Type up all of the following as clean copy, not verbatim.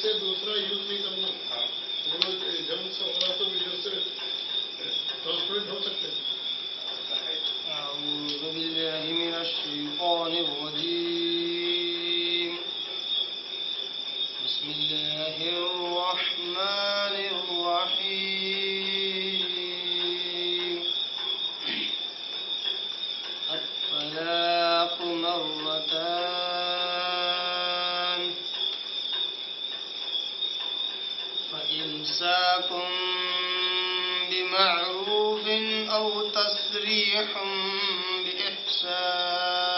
سے دوسرا یوز نہیں کرنا. وہ جنگ سے ہو رہا تو ادھر سے ٹرانسپرنٹ ہو سکتے ہیں. اعوذ باللہ من الشیطان الرجیم. بسم اللہ الرحمن الرحیم. الطلاق مرتان فإمساك بمعروف أو تسريح بإحسان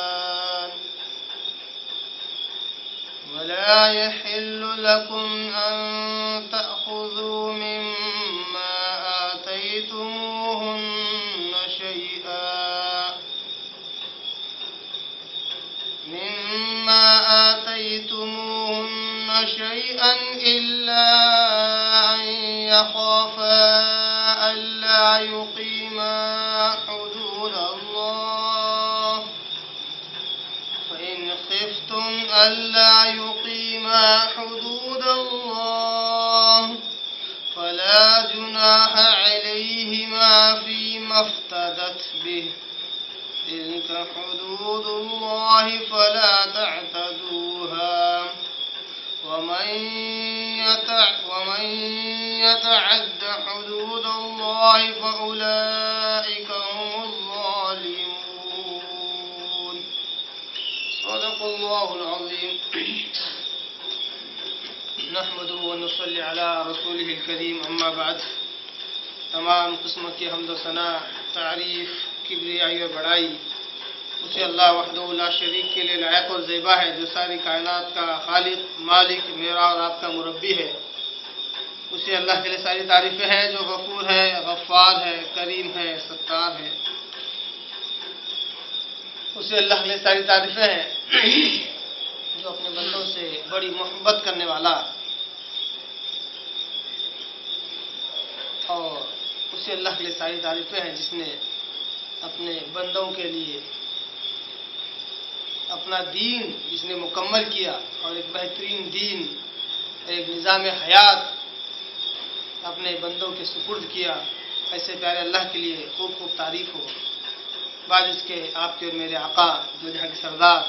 ولا يحل لكم أن تأخذوا مما آتيتموهن شيئا إلا أن يخافا ألا يقيما حدود الله فإن خفتم ألا يقيما حدود الله فلا جناح عليهما فيما افتدت به تلك حدود الله فلا تعتدوها ومن يتعد حدود الله فأولئك هم الظالمون. صدق الله العظيم. نحمده ونصلي على رسوله الكريم. اما بعد. تمام قسم کی حمد و ثنا، تعریف، کبریائی اور بڑائی اسے اللہ وحدہ لا شریک کے لیے لائق اور زیبا ہے، جو ساری کائنات کا خالق، مالک، میرا اور آپ کا مربی ہے. اسے اللہ کے لیے ساری تعریفیں ہیں، جو غفور ہے، غفار ہے، کریم ہے، ستار ہے. اسے اللہ کے لیے ساری تعریفیں ہیں جو اپنے بندوں سے بڑی محبت کرنے والا، اور اسے اللہ کے لیے ساری تعریفیں ہیں جس نے اپنے بندوں کے لیے اپنا دین جس نے مکمل کیا، اور ایک بہترین دین، ایک نظام حیات اپنے بندوں کے سپرد کیا. ایسے پیارے اللہ کے لیے خوب خوب تعریف ہو. بعد اس کے آپ کے اور میرے آقا جو جہاں کے سردار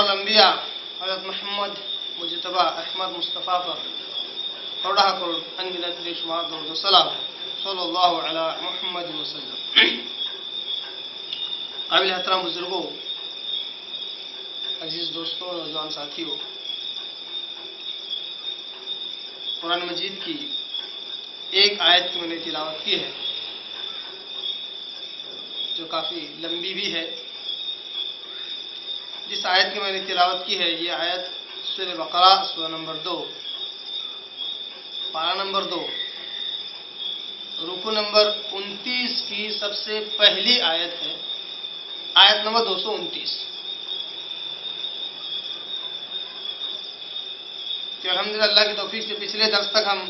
الانبیاء حضرت محمد مجتبی احمد مصطفیٰ پر کروڑا کروڑ انگنت بے شمار درود و سلام صلی اللہ علی محمد وسلم. قابل احترام بزرگوں، عزیز دوستوں، نوجوان ساتھیوں، قرآن مجید کی ایک آیت کی میں نے تلاوت کی ہے جو کافی لمبی بھی ہے. جس آیت کی میں نے تلاوت کی ہے یہ آیت سورہ بقرہ سورہ نمبر 2 پارہ نمبر 2 رکوع نمبر 29 کی سب سے پہلی آیت ہے، آیت نمبر 229. کہ الحمدللہ اللہ کی توفیق سے پچھلے درس تک ہم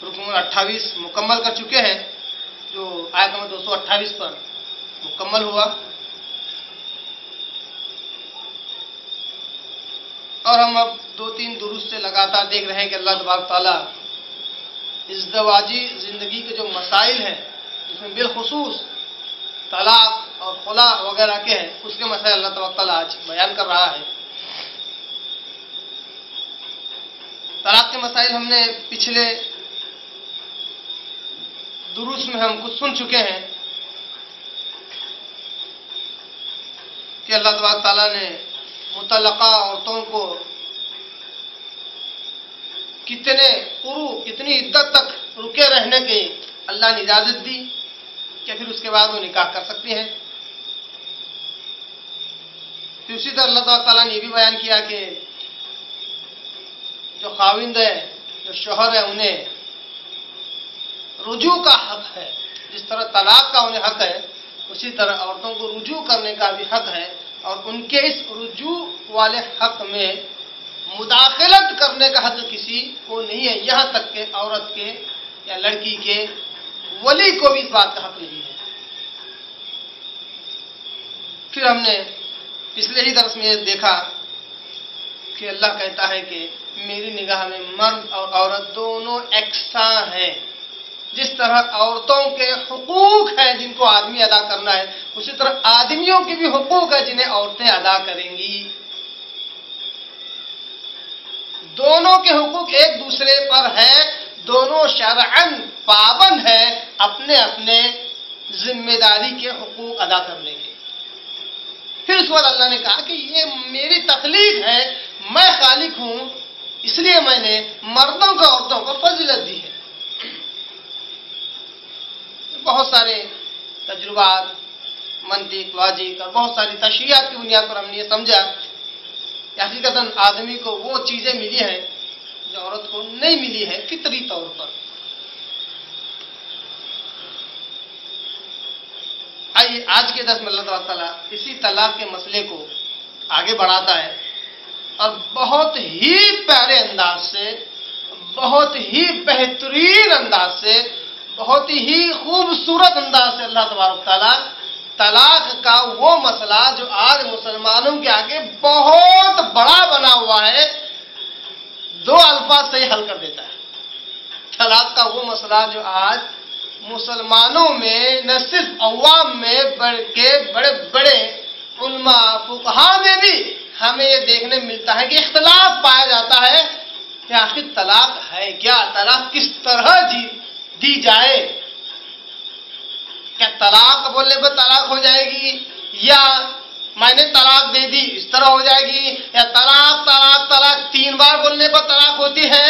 رکوع نمبر 28 مکمل کر چکے ہیں، جو آیت نمبر 228 پر مکمل ہوا. اور ہم اب 2-3 دروس سے لگاتار دیکھ رہے ہیں کہ اللہ تبارک تعالیٰ ازدواجی زندگی کے جو مسائل ہیں، جس میں بالخصوص طلاق اور خلا وغیرہ کے ہیں، اس کے مسائل اللہ تبارک تعالیٰ آج بیان کر رہا ہے. طلاق کے مسائل ہم نے پچھلے دروس میں ہم کچھ سن چکے ہیں کہ اللہ تبارک تعالیٰ نے مطلقہ عورتوں کو کتنی عدت تک رکے رہنے کی اللہ نے اجازت دی کہ پھر اس کے بعد وہ نکاح کر سکتی ہیں. پھر اسی طرح اللہ تعالیٰ نے یہ بھی بیان کیا کہ جو خاوند ہے، جو شوہر ہے، انہیں رجوع کا حق ہے. جس طرح طلاق کا انہیں حق ہے، اسی طرح عورتوں کو رجوع کرنے کا بھی حق ہے، اور ان کے اس رجوع والے حق میں مداخلت کرنے کا حق کسی کو نہیں ہے، یہاں تک کہ عورت کے یا لڑکی کے ولی کو بھی اس بات کا حق نہیں ہے. پھر ہم نے پچھلے ہی درس میں یہ دیکھا کہ اللہ کہتا ہے کہ میری نگاہ میں مرد اور عورت دونوں یکساں ہیں. جس طرح عورتوں کے حقوق ہیں جن کو آدمی ادا کرنا ہے، اسی طرح آدمیوں کے بھی حقوق ہے جنہیں عورتیں ادا کریں گی. دونوں کے حقوق ایک دوسرے پر ہے، دونوں شرعاً پابند ہیں اپنے اپنے ذمہ داری کے حقوق ادا کرنے کے. پھر اس بعد اللہ نے کہا کہ یہ میری تخلیق ہے، میں خالق ہوں، اس لیے میں نے مردوں کو عورتوں کو فضیلت دی ہے. بہت سارے تجربات، منطق، لاجک اور بہت ساری تشریحات کی بنیاد پر ہم نے یہ سمجھا کہ حقیقتاً آدمی کو وہ چیزیں ملی ہیں جو عورت کو نہیں ملی ہے فطری طور پر. آئیے آج کے درس میں اللہ تعالیٰ اسی طلاق کے مسئلے کو آگے بڑھاتا ہے اور بہت ہی پیارے انداز سے، بہت ہی بہترین انداز سے، بہت ہی خوبصورت انداز سے اللہ تبارک تعالیٰ طلاق کا وہ مسئلہ جو آج مسلمانوں کے آگے بہت بڑا بنا ہوا ہے، دو الفاظ سے ہی حل کر دیتا ہے. طلاق کا وہ مسئلہ جو آج مسلمانوں میں نہ صرف عوام میں بلکہ بڑے بڑے علماء فقہا میں بھی ہمیں یہ دیکھنے ملتا ہے کہ اختلاف پایا جاتا ہے کہ آخر طلاق ہے کیا، طلاق کس طرح دی جائے. کیا طلاق بولنے پر طلاق ہو جائے گی، یا میں نے طلاق دے دی اس طرح ہو جائے گی، یا طلاق طلاق طلاق 3 بار بولنے پر طلاق ہوتی ہے،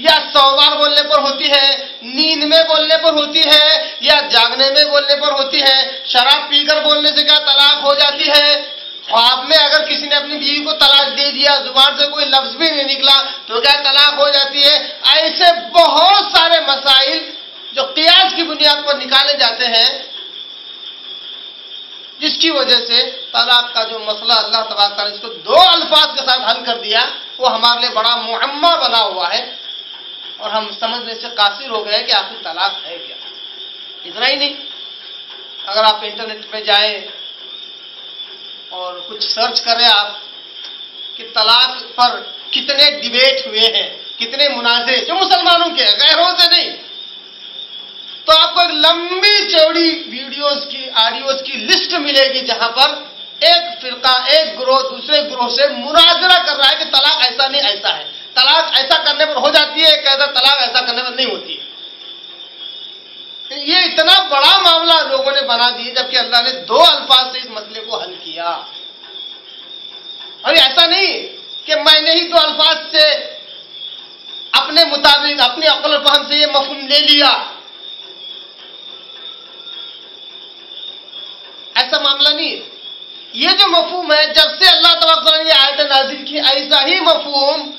یا 100 بار بولنے پر ہوتی ہے، نیند میں بولنے پر ہوتی ہے، یا جاگنے میں بولنے پر ہوتی ہے. شراب پی کر بولنے سے کیا طلاق ہو جاتی ہے؟ خواب میں اگر کسی نے اپنی بیوی کو طلاق دے دیا، زبان سے کوئی لفظ بھی نہیں نکلا تو کیا طلاق ہو جاتی ہے؟ ایسے بہت سارے مسائل جو قیاس کی بنیاد پر نکالے جاتے ہیں، جس کی وجہ سے طلاق کا جو مسئلہ اللہ تبارک تعالیٰ اس کو 2 الفاظ کے ساتھ حل کر دیا، وہ ہمارے لیے بڑا معمہ بنا ہوا ہے اور ہم سمجھنے سے قاصر ہو گئے کہ آخر طلاق ہے کیا. اتنا ہی نہیں، اگر آپ انٹرنیٹ پہ جائیں اور کچھ سرچ کریں آپ کہ طلاق پر کتنے ڈیبیٹ ہوئے ہیں، کتنے مناظرے جو مسلمانوں کے غیروں سے نہیں، تو آپ کو ایک لمبی چوڑی ویڈیوز کی، آڈیوز کی لسٹ ملے گی جہاں پر ایک فرقہ، ایک گروہ دوسرے گروہ سے مناظرہ کر رہا ہے کہ طلاق ایسا نہیں ایسا ہے، طلاق ایسا کرنے پر ہو جاتی ہے، ایک طلاق ایسا کرنے پر نہیں ہوتی ہے. یہ اتنا بڑا معاملہ لوگوں نے بنا دیا جبکہ اللہ نے 2 الفاظ سے اس مسئلے کو حل کیا. اور ایسا نہیں کہ میں نے ہی 2 الفاظ سے اپنے مطابق اپنی عقل و فہم سے یہ مفہوم لے لیا، ایسا معاملہ نہیں ہے. یہ جو مفہوم ہے جب سے اللہ تبارک نے یہ آیت نازل کی، ایسا ہی مفہوم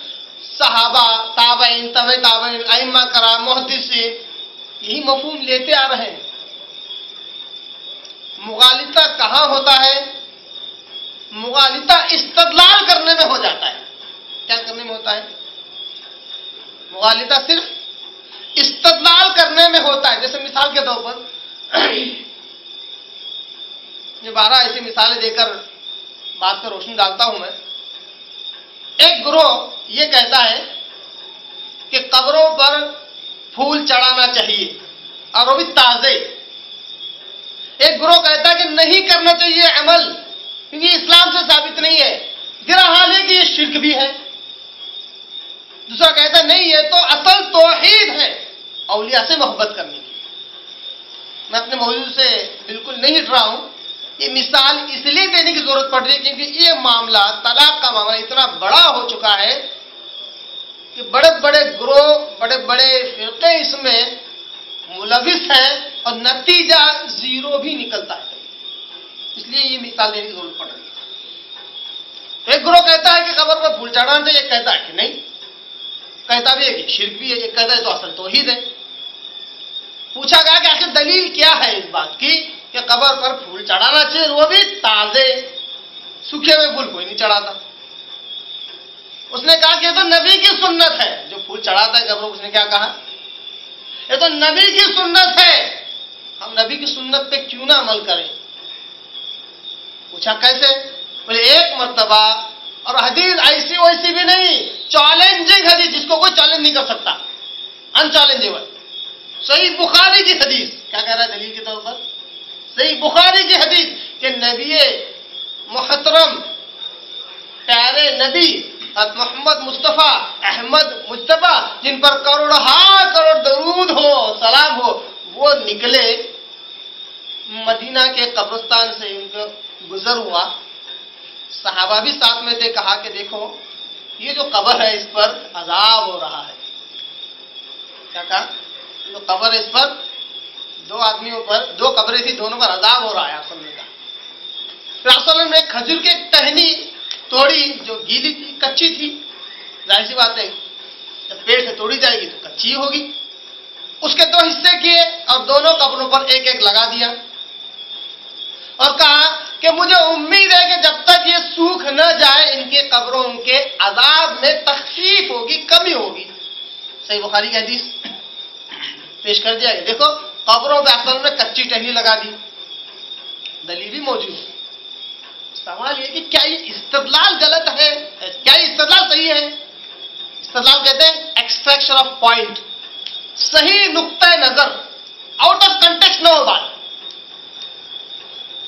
صحابہ، تابعین، تبع تابعین، ائمہ کرام، محدثین یہی مفہوم لیتے آ رہے ہیں. مغالطہ کہاں ہوتا ہے؟ مغالطہ استدلال کرنے میں ہو جاتا ہے. کیا کرنے میں ہوتا ہے؟ مغالطہ صرف استدلال کرنے میں ہوتا ہے. جیسے مثال کے طور پر یہ 12 ایسی مثالیں دے کر بات پر روشنی ڈالتا ہوں میں. ایک گروہ یہ کہتا ہے کہ قبروں پر پھول چڑھانا چاہیے اور وہ بھی تازے. ایک گروہ کہتا ہے کہ نہیں کرنا چاہیے عمل کیونکہ اسلام سے ثابت نہیں ہے، ذرا حال ہے کہ یہ شرک بھی ہے. دوسرا کہتا ہے نہیں، یہ تو اصل توحید ہے، اولیاء سے محبت کرنے کی. میں اپنے موضوع سے بالکل نہیں ہٹ رہا ہوں، یہ مثال اس لیے دینے کی ضرورت پڑ رہی ہے کیونکہ یہ معاملہ، طلاق کا معاملہ اتنا بڑا ہو چکا ہے کہ بڑے بڑے گروہ، بڑے بڑے فرقے اس میں ملوث ہیں اور نتیجہ 0 بھی نکلتا ہے. اس لیے یہ مثال دینے کی ضرورت پڑ رہی ہے. ایک گروہ کہتا ہے کہ قبر پر پھول چڑھانا چاہیے، ایک کہتا ہے کہ نہیں، کہتا بھی ہے کہ شرک بھی ہے، ایک کہتا ہے تو اصل توحید ہے. پوچھا گیا کہ آخر دلیل کیا ہے اس بات کی کہ قبر پر پھول چڑھانا چاہیے، وہ بھی تازے، سوکھے ہوئے پھول کوئی نہیں چڑھاتا. اس نے کہا کہ یہ تو نبی کی سنت ہے، جو پھول چڑھاتا ہے قبروں. اس نے کیا کہا؟ یہ تو نبی کی سنت ہے، ہم نبی کی سنت پہ کیوں نہ عمل کریں؟ پوچھا کیسے؟ بولے ایک مرتبہ اور حدیث ایسی ویسی بھی نہیں، چیلنجنگ حدیث جس کو کوئی چیلنج نہیں کر سکتا، انچیلنجیبل. صحیح بخاری کی حدیث کیا کہہ رہا ہے دلیل کے طور پر؟ صحیح بخاری کی حدیث کہ نبی محترم پیارے نبی محمد مصطفیٰ احمد مصطفیٰ جن پر کروڑ درود ہو سلام ہو، وہ نکلے مدینہ کے قبرستان سے، ان کا گزر ہوا، صحابہ بھی ساتھ میں تھے، کہا کہ دیکھو یہ جو قبر ہے اس پر عذاب ہو رہا ہے. کیا کہا؟ جو قبر ہے اس پر دو آدمیوں پر، دو قبریں تھی، دونوں پر عذاب ہو رہا ہے. آپ نے کہا پھر آپ نے ایک کھجور کی ٹہنی توڑی جو گیلی تھی، کچی تھی، ظاہر سی بات ہے جب پیٹ سے توڑی جائے گی تو کچی ہوگی. اس کے دو حصے کیے اور دونوں قبروں پر ایک ایک لگا دیا اور کہا کہ مجھے امید ہے کہ جب تک یہ سوکھ نہ جائے ان کے قبروں کے عذاب میں تخفیف ہوگی، کمی ہوگی. صحیح بخاری کی حدیث پیش کر دیا. دیکھو قبروں پہ اصل میں کچی ٹہنی لگا دی، دلیل بھی موجود ہے. سوال یہ کہ کیا یہ استدلال غلط ہے، کیا یہ استدلال صحیح ہے؟ استدلال کہتے ہیں ایکسٹریکشن آف پوائنٹ، صحیح نقطۂ نظر، آؤٹ آف کنٹیکسٹ نہ ہو بات،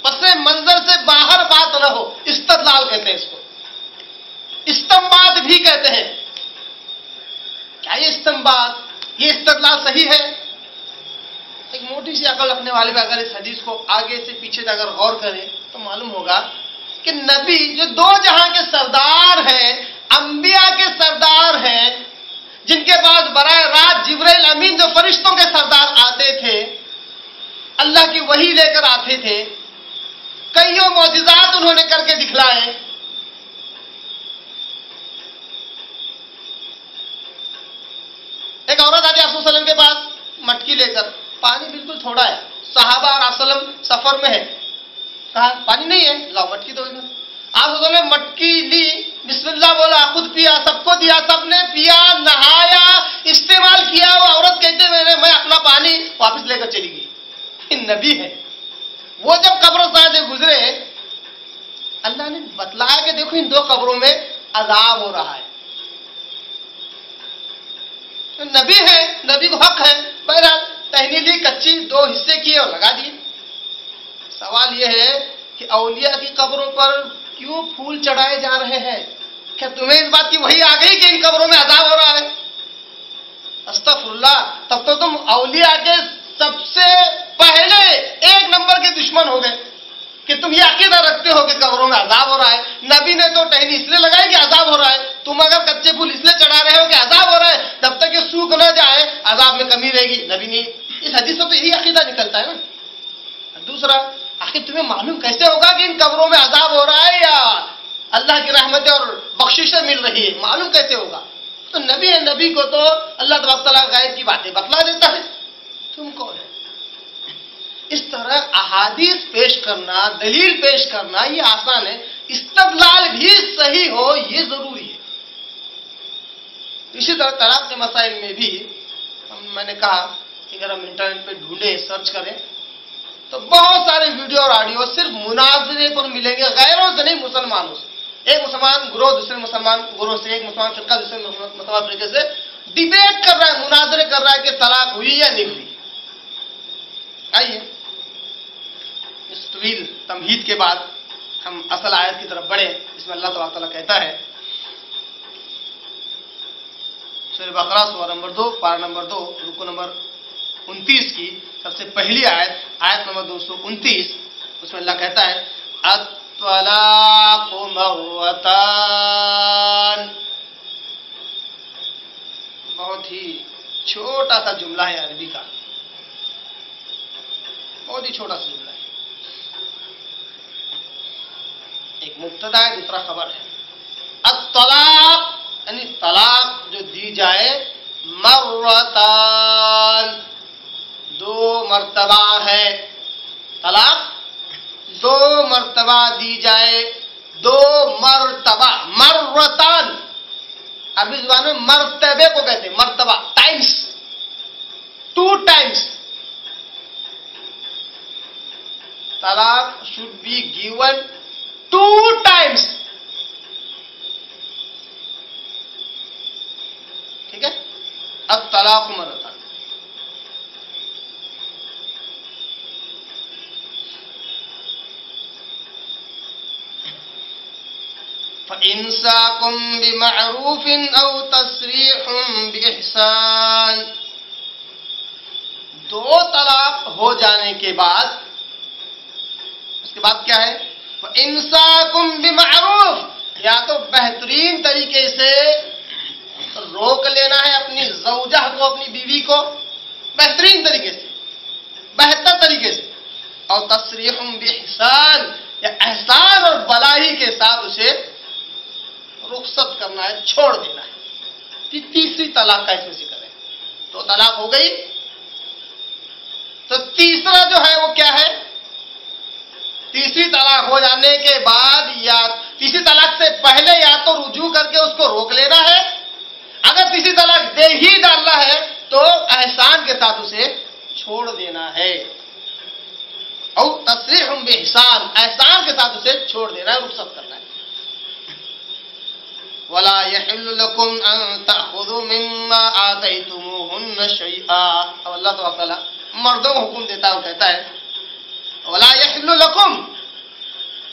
پس منظر سے باہر بات نہ ہو، استدلال کہتے ہیں اس کو. استنباط بھی کہتے ہیں. کیا یہ استنباط، یہ استدلال صحیح ہے؟ ایک موٹی سی عقل رکھنے والے پہ اگر اس حدیث کو آگے سے پیچھے تک اگر غور کریں تو معلوم ہوگا کہ نبی جو دو جہاں کے سردار ہیں، انبیاء کے سردار ہیں، جن کے پاس براہ راست جبرائیل امین جو فرشتوں کے سردار آتے تھے، اللہ کی وحی لے کر آتے تھے، کئیوں معجزات انہوں نے کر کے دکھلائے. ایک عورت آتی آپ صلی اللہ علیہ وسلم کے پاس مٹکی لے کر، پانی بالکل تھوڑا ہے، صحابہ اور آپ صلی اللہ علیہ وسلم سفر میں ہے، کہا پانی نہیں ہے، لاؤ مٹکی دو. آپ صلی اللہ علیہ وسلم نے مٹکی لی، بسم اللہ بولا، خود پیا، سب کو دیا، سب نے پیا، نہایا، استعمال کیا. وہ عورت کہتے میں اپنا پانی واپس لے کر چلی گئی. نبی ہے. وہ جب قبرستان سے گزرے اللہ نے بتلایا کہ دیکھو ان دو قبروں میں عذاب ہو رہا ہے. نبی ہے، نبی کو حق ہے. بہرحال ٹہنی لی، کچی دو حصے کیے اور لگا دیے. سوال یہ ہے کہ اولیاء کی قبروں پر کیوں پھول چڑھائے جا رہے ہیں؟ کیا تمہیں اس بات کی وحی آ گئی کہ ان قبروں میں عذاب ہو رہا ہے؟ استغفر اللہ. تب تو تم اولیاء کے سب سے پہلے ایک نمبر کے دشمن ہو گئے کہ تم یہ عقیدہ رکھتے ہو کہ قبروں میں عذاب ہو رہا ہے. نبی نے تو ٹہنی اس لیے لگائی کہ عذاب ہو رہا ہے، تم اگر کچے پھول اس لیے چڑھا رہے ہو کہ عذاب ہو رہا ہے، جب تک یہ سوکھ نہ جائے عذاب میں کمی رہے گی. نبی نے اس حدیث سے تو یہی عقیدہ نکلتا ہے نا. دوسرا، آخر تمہیں معلوم کیسے ہوگا کہ ان قبروں میں عذاب ہو رہا ہے یا اللہ کی رحمتیں اور بخششیں مل رہی ہے؟ معلوم کیسے ہوگا؟ تو نبی ہے، نبی کو تو اللہ تبارک تعالیٰ غیب کی باتیں بتلا دیتا ہے. تم کون ہے؟ اس طرح احادیث پیش کرنا، دلیل پیش کرنا یہ آسان ہے، استدلال بھی صحیح ہو یہ ضروری ہے. اسی طرح طلاق کے مسائل میں بھی میں نے کہا کہ اگر ہم انٹرنیٹ پہ ڈھونڈیں، سرچ کریں تو بہت سارے ویڈیو اور آڈیو صرف مناظرے پر ملیں گے، غیروں سے نہیں، مسلمانوں سے. ایک مسلمان گروہ دوسرے مسلمان گروہ سے، ایک مسلمان فرقہ دوسرے مسلمان فرقے سے ڈیبیٹ کر رہا ہے، مناظرے کر رہا ہے کہ طلاق ہوئی یا نہیں ہوئی. آئیے اس طویل تمہید کے بعد ہم اصل آیت کی طرف بڑھیں. اس میں اللہ تبارک تعالیٰ کہتا ہے، سورہ بقرہ سورہ نمبر 2 پارہ نمبر 2 رکو نمبر 29 کی سب سے پہلی آیت، آیت نمبر 229. اس میں اللہ کہتا ہے الطلاق مرتان. بہت ہی چھوٹا سا جملہ ہے عربی کا، بہت ہی چھوٹا سا جملہ ہے. ایک مبتدا ہے، دوسرا خبر ہے. الطلاق یعنی طلاق جو دی جائے، مرتان دو مرتبہ ہے. طلاق دو مرتبہ دی جائے، دو مرتبہ. مرتان عربی زبان میں مرتبے کو کہتے ہیں، مرتبہ، ٹائمس، 2 times. طلاق should be given 2 times. الطلاق مرتان. فَإِمْسَاكٌ بِمَعْرُوفٍ أَوْ تَسْرِيحٌ بِإِحْسَانٍ. دو طلاق ہو جانے کے بعد اس کے بعد کیا ہے؟ فَإِمْسَاكٌ بِمَعْرُوف، یا تو بہترین طریقے سے روک لینا ہے اپنی زوجہ کو، اپنی بیوی کو بہترین طریقے سے، بہتر طریقے سے، اور تصریح بِإِحْسَان، یا احسان اور بلائی کے ساتھ اسے رخصت کرنا ہے، چھوڑ دینا ہے. تیسری طلاق کا اس میں ذکر ہے. تو طلاق ہو گئی، تو تیسرا جو ہے وہ کیا ہے؟ تیسری طلاق ہو جانے کے بعد یا تیسری طلاق سے پہلے یا تو رجوع کر کے اس کو روک لینا ہے، اگر تیسری طلاق دے ہی ڈالنا ہے تو احسان کے ساتھ اسے چھوڑ دینا ہے. او تصریح بِإِحْسَان، احسان کے ساتھ اسے چھوڑ دینا ہے، رخصت کرنا ہے. وَلَا يَحِلُّ لَكُمْ أَن تَأْخُذُوا مِمَّا آتَيْتُمُوهُنَّ شَيْئًا. اب اللہ تعالیٰ مردوں کو حکم دیتا ہے، وہ کہتا ہے وَلَا يَحِلُّ لَكُمْ،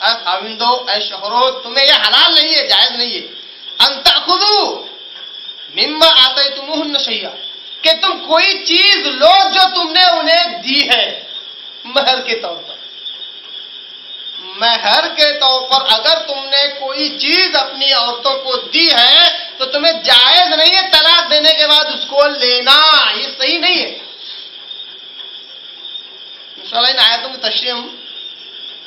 اے خاوندو، اے شوہرو، تمہیں یہ حلال نہیں ہے، جائز نہیں ہے، أَن تَأْخُذُوا مِمَّا آتَيْتُمُوهُنَّ شَيْئًا، کہ تم کوئی چیز لو جو تم نے انہیں دی ہے مہر کے طور پر. مہر کے طور پر اگر تم نے کوئی چیز اپنی عورتوں کو دی ہے تو تمہیں جائز نہیں ہے طلاق دینے کے بعد اس کو لینا، یہ صحیح نہیں ہے. انشاءاللہ ان آیتوں کی تشریح ہم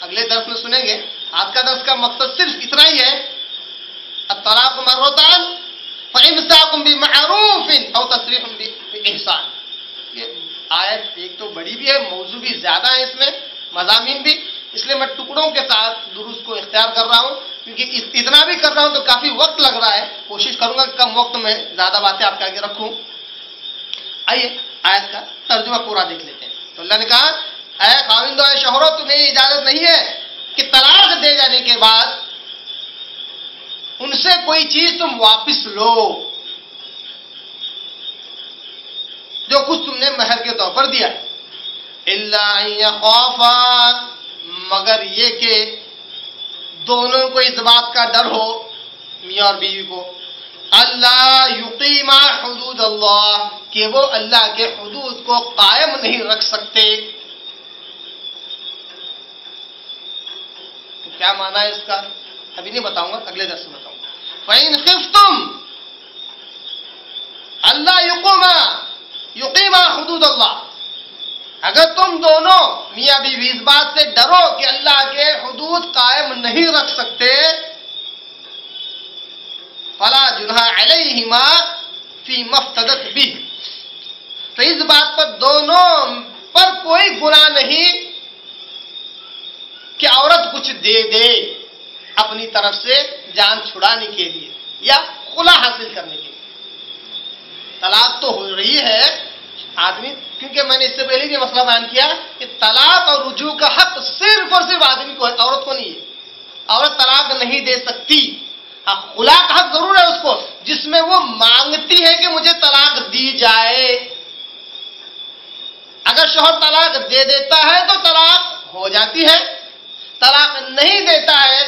اگلے درس میں سنیں گے. آج کا درس کا مقصد صرف اتنا ہی ہے، الطلاق مرتان فإمساك بمعروف أو تسريح بإحسان. یہ آیت ایک تو بڑی بھی ہے، موضوع بھی زیادہ ہے، اس میں مضامین بھی، اس لیے میں ٹکڑوں کے ساتھ دروس کو اختیار کر رہا ہوں، کیونکہ اتنا بھی کر رہا ہوں تو کافی وقت لگ رہا ہے. کوشش کروں گا کہ کم وقت میں زیادہ باتیں آپ کے آگے رکھوں. آئیے آیت کا ترجمہ پورا دیکھ لیتے ہیں. تو اللہ نے کہا اے خاوندو، اے شوہرو، تمہیں اجازت نہیں ہے کہ طلاق دے جانے کے بعد ان سے کوئی چیز تم واپس لو جو کچھ تم نے مہر کے طور پر دیا. الا ان یخافا، مگر یہ کہ دونوں کو اس بات کا ڈر ہو، میاں اور بیوی کو، اللہ یقیما حدود اللہ، کہ وہ اللہ کے حدود کو قائم نہیں رکھ سکتے. تو کیا معنی ہے اس کا؟ ابھی نہیں بتاؤں گا، اگلے درس میں بتاؤں گا. فَإِنْ خِفْتُمْ اللہ یقیما حدود اللہ، اگر تم دونوں میاں بیوی اس بات سے ڈرو کہ اللہ کے حدود قائم نہیں رکھ سکتے، فلا جناح علیہما فیما افتدت بہ، تو اس بات پر دونوں پر کوئی گناہ نہیں کہ عورت کچھ دے دے اپنی طرف سے جان چھڑانے کے لیے یا خلا حاصل کرنے کے لیے. طلاق تو ہو رہی ہے آدمی، کیونکہ میں نے اس سے پہلے بھی مسئلہ بیان کیا کہ طلاق اور رجوع کا حق صرف اور صرف آدمی کو ہے، عورت کو نہیں ہے. عورت طلاق نہیں دے سکتی. ہاں، خلا کا حق ضرور ہے اس کو، جس میں وہ مانگتی ہے کہ مجھے طلاق دی جائے. اگر شوہر طلاق دے دیتا ہے تو طلاق ہو جاتی ہے، طلاق نہیں دیتا ہے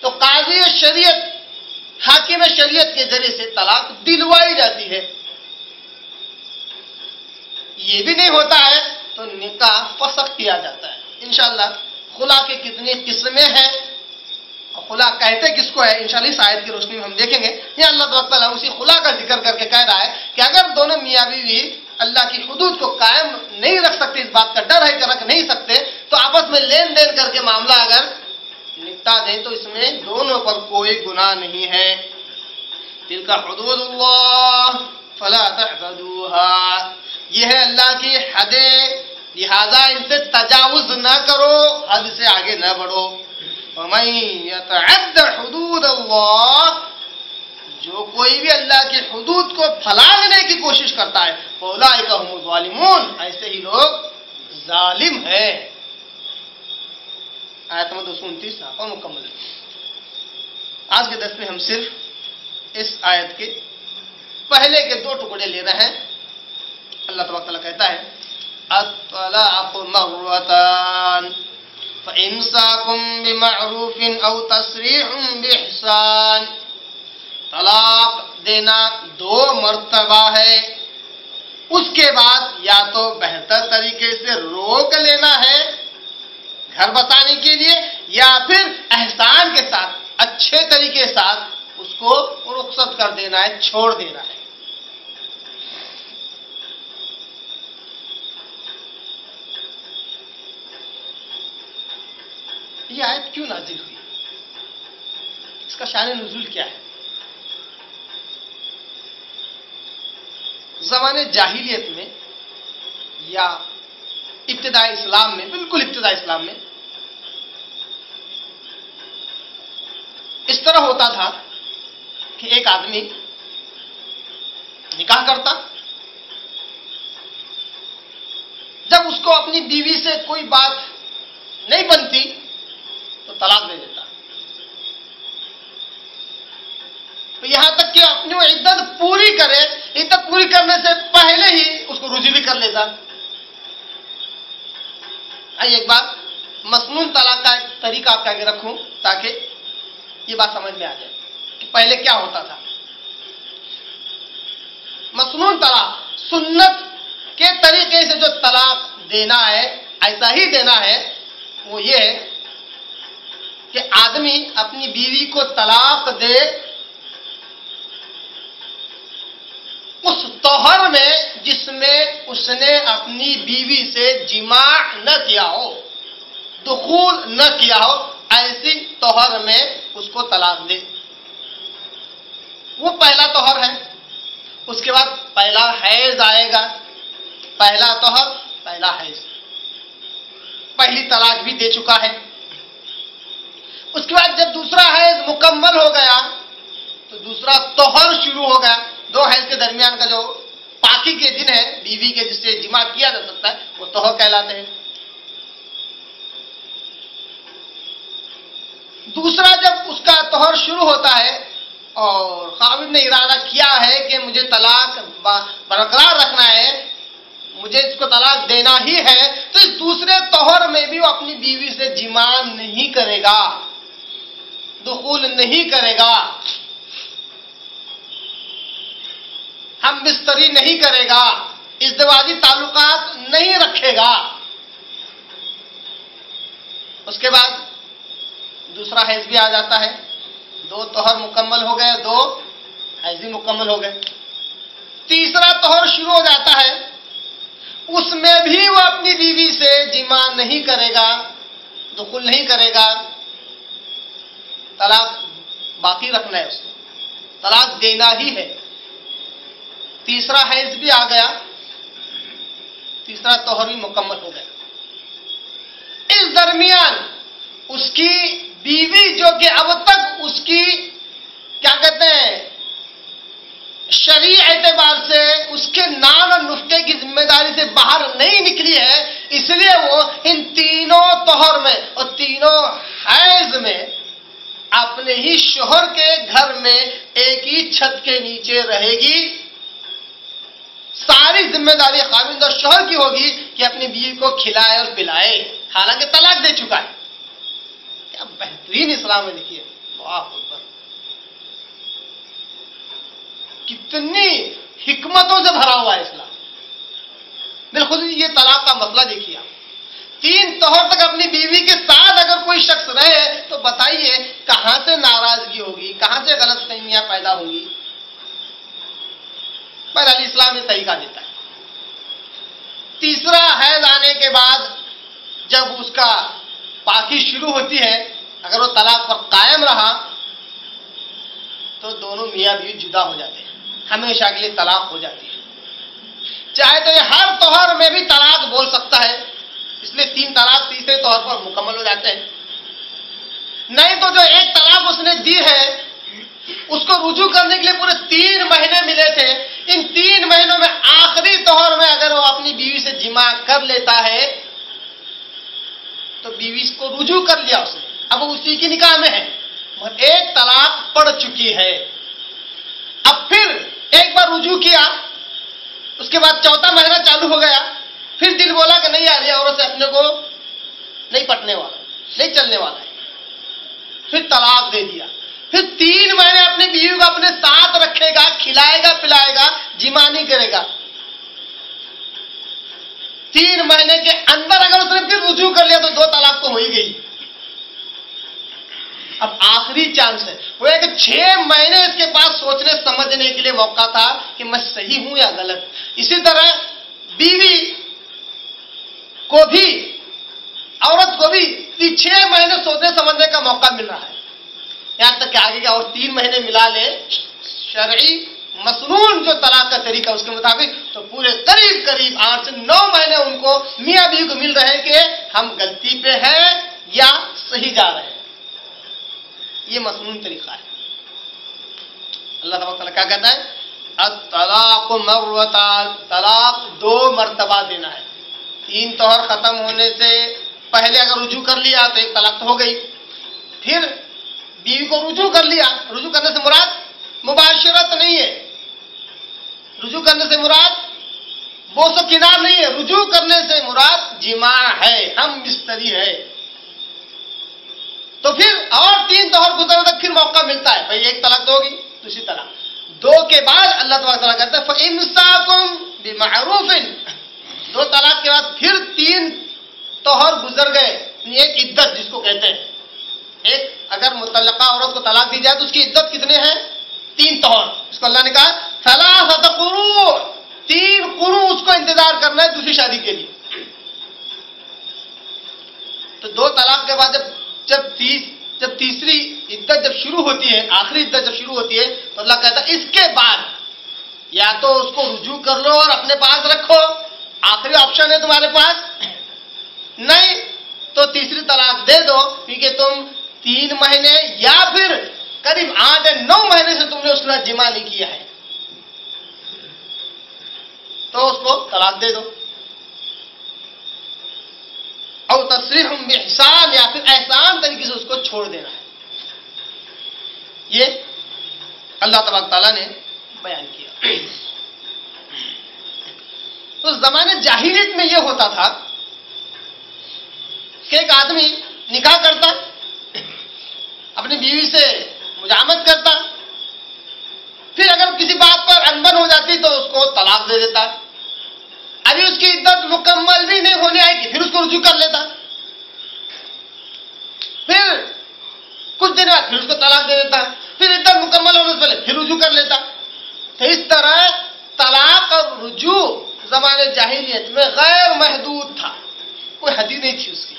تو قاضی شریعت، حاکم شریعت کے ذریعے سے طلاق دلوائی جاتی ہے. یہ بھی نہیں ہوتا ہے تو نکاح فسخ کیا جاتا ہے. انشاءاللہ خلا کے کتنی قسمیں ہیں، خلا کہتے کس کو ہے، انشاءاللہ اس آیت کی روشنی میں ہم دیکھیں گے. یہ اللہ تعالیٰ اسی خلا کا ذکر کر کے کہہ رہا ہے کہ اگر دونوں میاں بیوی اللہ کی حدود کو قائم نہیں رکھ سکتے، اس بات کا ڈر ہے کہ رکھ نہیں سکتے، تو آپس میں لین دین کر کے معاملہ اگر نپٹا دیں تو اس میں دونوں پر کوئی گناہ نہیں ہے. تلک حدود اللہ فلا تعتدوها، یہ ہے اللہ کی حدیں، لہذا ان سے تجاوز نہ کرو، حد سے آگے نہ بڑھو. ومن يتعد حدود اللہ، جو کوئی بھی اللہ کی حدود کو پھلانگنے کی کوشش کرتا ہے، فاولئک هم الظالمون، ایسے ہی لوگ ظالم ہیں. آیت نمبر 229 اور مکمل. آج کے درس میں ہم صرف اس آیت کے پہلے کے 2 ٹکڑے لے رہے ہیں اللہ تبارک تعالیٰ کہتا ہے الطلاق مرتان فإمساكٌ بمعروف أو تسريح بإحسان. طلاق دینا 2 مرتبہ ہے، اس کے بعد یا تو بہتر طریقے سے روک لینا ہے گھر بسانے کے لیے، یا پھر احسان کے ساتھ اچھے طریقے کے ساتھ اس کو رخصت کر دینا ہے، چھوڑ دینا ہے. یہ آیت کیوں نازل ہوئی؟ اس کا شان نزول کیا ہے؟ زمانے جاہلیت میں یا ابتدائی اسلام میں، بالکل ابتدائی اسلام میں اس طرح ہوتا تھا کہ ایک آدمی نکاح کرتا، جب اس کو اپنی بیوی سے کوئی بات نہیں بنتی تو طلاق دے دیتا. تو یہاں تک کہ اپنی وہ عدت پوری کرے، عدت پوری کرنے سے پہلے ہی اس کو رجوع بھی کر لیتا. آئیے ایک بات مسنون طلاق کا ایک طریقہ آپ کے آگے رکھوں تاکہ یہ بات سمجھ میں آ جائے کہ پہلے کیا ہوتا تھا. مسنون طلاق سنت کے طریقے سے جو طلاق دینا ہے، ایسا ہی دینا ہے، وہ یہ ہے کہ آدمی اپنی بیوی کو طلاق دے اس طہر میں جس میں اس نے اپنی بیوی سے جماع نہ کیا ہو، دخول نہ کیا ہو، ایسی طہر میں اس کو طلاق دے. وہ پہلا طہر ہے. اس کے بعد پہلا حیض آئے گا. پہلا طہر، پہلا حیض، پہلی طلاق بھی دے چکا ہے. اس کے بعد جب دوسرا حیض مکمل ہو گیا تو دوسرا طہر شروع ہو گیا. 2 حیض کے درمیان کا جو پاکی کے دن ہے بیوی کے جس سے جماع کیا جا سکتا ہے وہ طہر کہلاتے ہیں. دوسرا جب اس کا طہر شروع ہوتا ہے اور خاوند نے ارادہ کیا ہے کہ مجھے طلاق برقرار رکھنا ہے، مجھے اس کو طلاق دینا ہی ہے، تو اس دوسرے طہر میں بھی وہ اپنی بیوی سے جماع نہیں کرے گا، دخول نہیں کرے گا، ہم بستری نہیں کرے گا، ازدواجی تعلقات نہیں رکھے گا. اس کے بعد دوسرا حیض بھی آ جاتا ہے. 2 طہر مکمل ہو گئے، 2 حیض بھی مکمل ہو گئے. تیسرا طہر شروع ہو جاتا ہے. اس میں بھی وہ اپنی بیوی سے جماع نہیں کرے گا، دخول نہیں کرے گا، طلاق باقی رکھنا ہے، اس کو طلاق دینا ہی ہے. تیسرا حیض بھی آ گیا، تیسرا طہر بھی مکمل ہو گیا. اس درمیان اس کی بیوی جو کہ اب تک اس کی کیا کہتے ہیں شرعی اعتبار سے اس کے نام اور نسخے کی ذمہ داری سے باہر نہیں نکلی ہے، اس لیے وہ ان تینوں طہر میں اور تینوں حیض میں اپنے ہی شوہر کے گھر میں ایک ہی چھت کے نیچے رہے گی. ساری ذمہ داری خاوند اور شوہر کی ہوگی کہ اپنی بیوی کو کھلائے اور پلائے، حالانکہ طلاق دے چکا ہے. کیا بہترین اسلام ہے، دیکھیے واہ اکبر، کتنی حکمتوں سے بھرا ہوا ہے اسلام. بالخصوص یہ طلاق کا مسئلہ دیکھیے آپ، 3 طہر تک اپنی بیوی کے ساتھ اگر کوئی شخص رہے تو بتائیے کہاں سے ناراضگی ہوگی، کہاں سے غلط فہمیاں پیدا ہوں گی. بہرحال اسلام یہ طریقہ دیتا ہے. تیسرا حیض آنے کے بعد جب اس کا پاکی شروع ہوتی ہے، اگر وہ طلاق پر قائم رہا تو دونوں میاں بیوی جدا ہو جاتے ہیں، ہمیشہ کے لیے طلاق ہو جاتی ہے. چاہے تو یہ ہر طہر میں بھی طلاق بول سکتا ہے، اس لیے 3 طلاق تیسرے طور پر مکمل ہو جاتے ہیں. نہیں تو جو ایک طلاق اس نے دی ہے اس کو رجوع کرنے کے لیے پورے 3 مہینے ملے تھے. ان 3 مہینوں میں آخری طہر میں اگر وہ اپنی بیوی سے جماع کر لیتا ہے تو بیوی کو رجوع کر لیا اس نے، اب وہ اسی کی نکاح میں ہے، ایک طلاق پڑ چکی ہے. اب پھر ایک بار رجوع کیا اس کے بعد چوتھا مہینہ چالو ہو گیا، پھر دل بولا کہ نہیں یار یہ عورت سے اپنے کو نہیں پٹنے والا، نہیں چلنے والا ہے، پھر طلاق دے دیا. پھر 3 مہینے اپنی بیوی کو اپنے ساتھ رکھے گا، کھلائے گا پلائے گا، جمع نہیں کرے گا. 3 مہینے کے اندر اگر اس نے پھر رجوع کر لیا تو 2 طلاق تو ہو ہی گئی. اب آخری چانس ہے، وہ ہے کہ 6 مہینے اس کے پاس سوچنے سمجھنے کے لیے موقع تھا کہ میں صحیح ہوں یا غلط. اسی طرح بیوی کو بھی، عورت کو بھی 6 مہینے سوچنے سمجھنے کا موقع مل رہا ہے. یہاں تک کہ آگے کے اور 3 مہینے ملا لے شرعی مسنون جو طلاق کا طریقہ اس کے مطابق، تو پورے قریب 8 سے 9 مہینے ان کو میاں بیوی کو مل رہے ہیں کہ ہم غلطی پہ ہیں یا صحیح جا رہے ہیں. یہ مسنون طریقہ ہے. اللہ تبارک تعالیٰ کیا کہتا ہے؟ الطلاق مرتان، طلاق 2 مرتبہ دینا ہے. 3 طہر ختم ہونے سے پہلے اگر رجوع کر لیا تو 1 طلاق تو ہو گئی. پھر بیوی کو رجوع کر لیا، رجوع کرنے سے مراد مباشرت نہیں ہے، رجوع کرنے سے مراد بوس و کنار نہیں ہے، رجوع کرنے سے مراد جماع ہے، ہم بستری ہے. تو پھر اور 3 طہر گزرنے تک پھر موقع ملتا ہے. بھائی 1 طلاق تو ہوگی، دوسری طلاق 2 کے بعد اللہ تبارک تعالیٰ کہتا ہے فَإِمْسَاكُمْ بِمَعْرُوفٍ. 2 طلاق کے بعد پھر 3 طہر گزر گئے، ایک عدت جس کو کہتے ہیں. ایک اگر مطلقہ عورت کو طلاق دی جائے تو اس کی عدت کتنے ہیں؟ 3 طہر. اس کو اللہ نے کہا 3 قروء، 3 قروء اس کو انتظار کرنا ہے دوسری شادی کے لیے. تو 2 طلاق کے بعد جب تیسری عدت جب شروع ہوتی ہے، آخری عدت جب شروع ہوتی ہے تو اللہ کہتا ہے اس کے بعد یا تو اس کو رجوع کر لو اور اپنے پاس رکھو، آخری آپشن ہے تمہارے پاس، نہیں تو تیسری طلاق دے دو، کیونکہ تم 3 مہینے یا پھر قریب 8 یا 9 مہینے سے تم نے اس کے ساتھ جمع نہیں کیا ہے، تو اس کو طلاق دے دو. اور تصریح باحسان، یا پھر احسان طریقے سے اس کو چھوڑ دینا ہے. یہ اللہ تبارک تعالیٰ نے بیان کیا. تو زمانے جاہلیت میں یہ ہوتا تھا کہ ایک آدمی نکاح کرتا، اپنی بیوی سے مجامت کرتا، پھر اگر کسی بات پر انبن ہو جاتی تو اس کو طلاق دے دیتا. ابھی اس کی عدت مکمل بھی نہیں ہونے آئی کہ پھر اس کو رجوع کر لیتا، پھر کچھ دن بعد پھر اس کو طلاق دے دیتا، پھر عدت مکمل ہونے سے پہلے پھر رجوع کر لیتا. تو اس طرح طلاق اور رجوع زمانے جاہلیت میں غیر محدود تھا، کوئی حد نہیں تھی اس کی.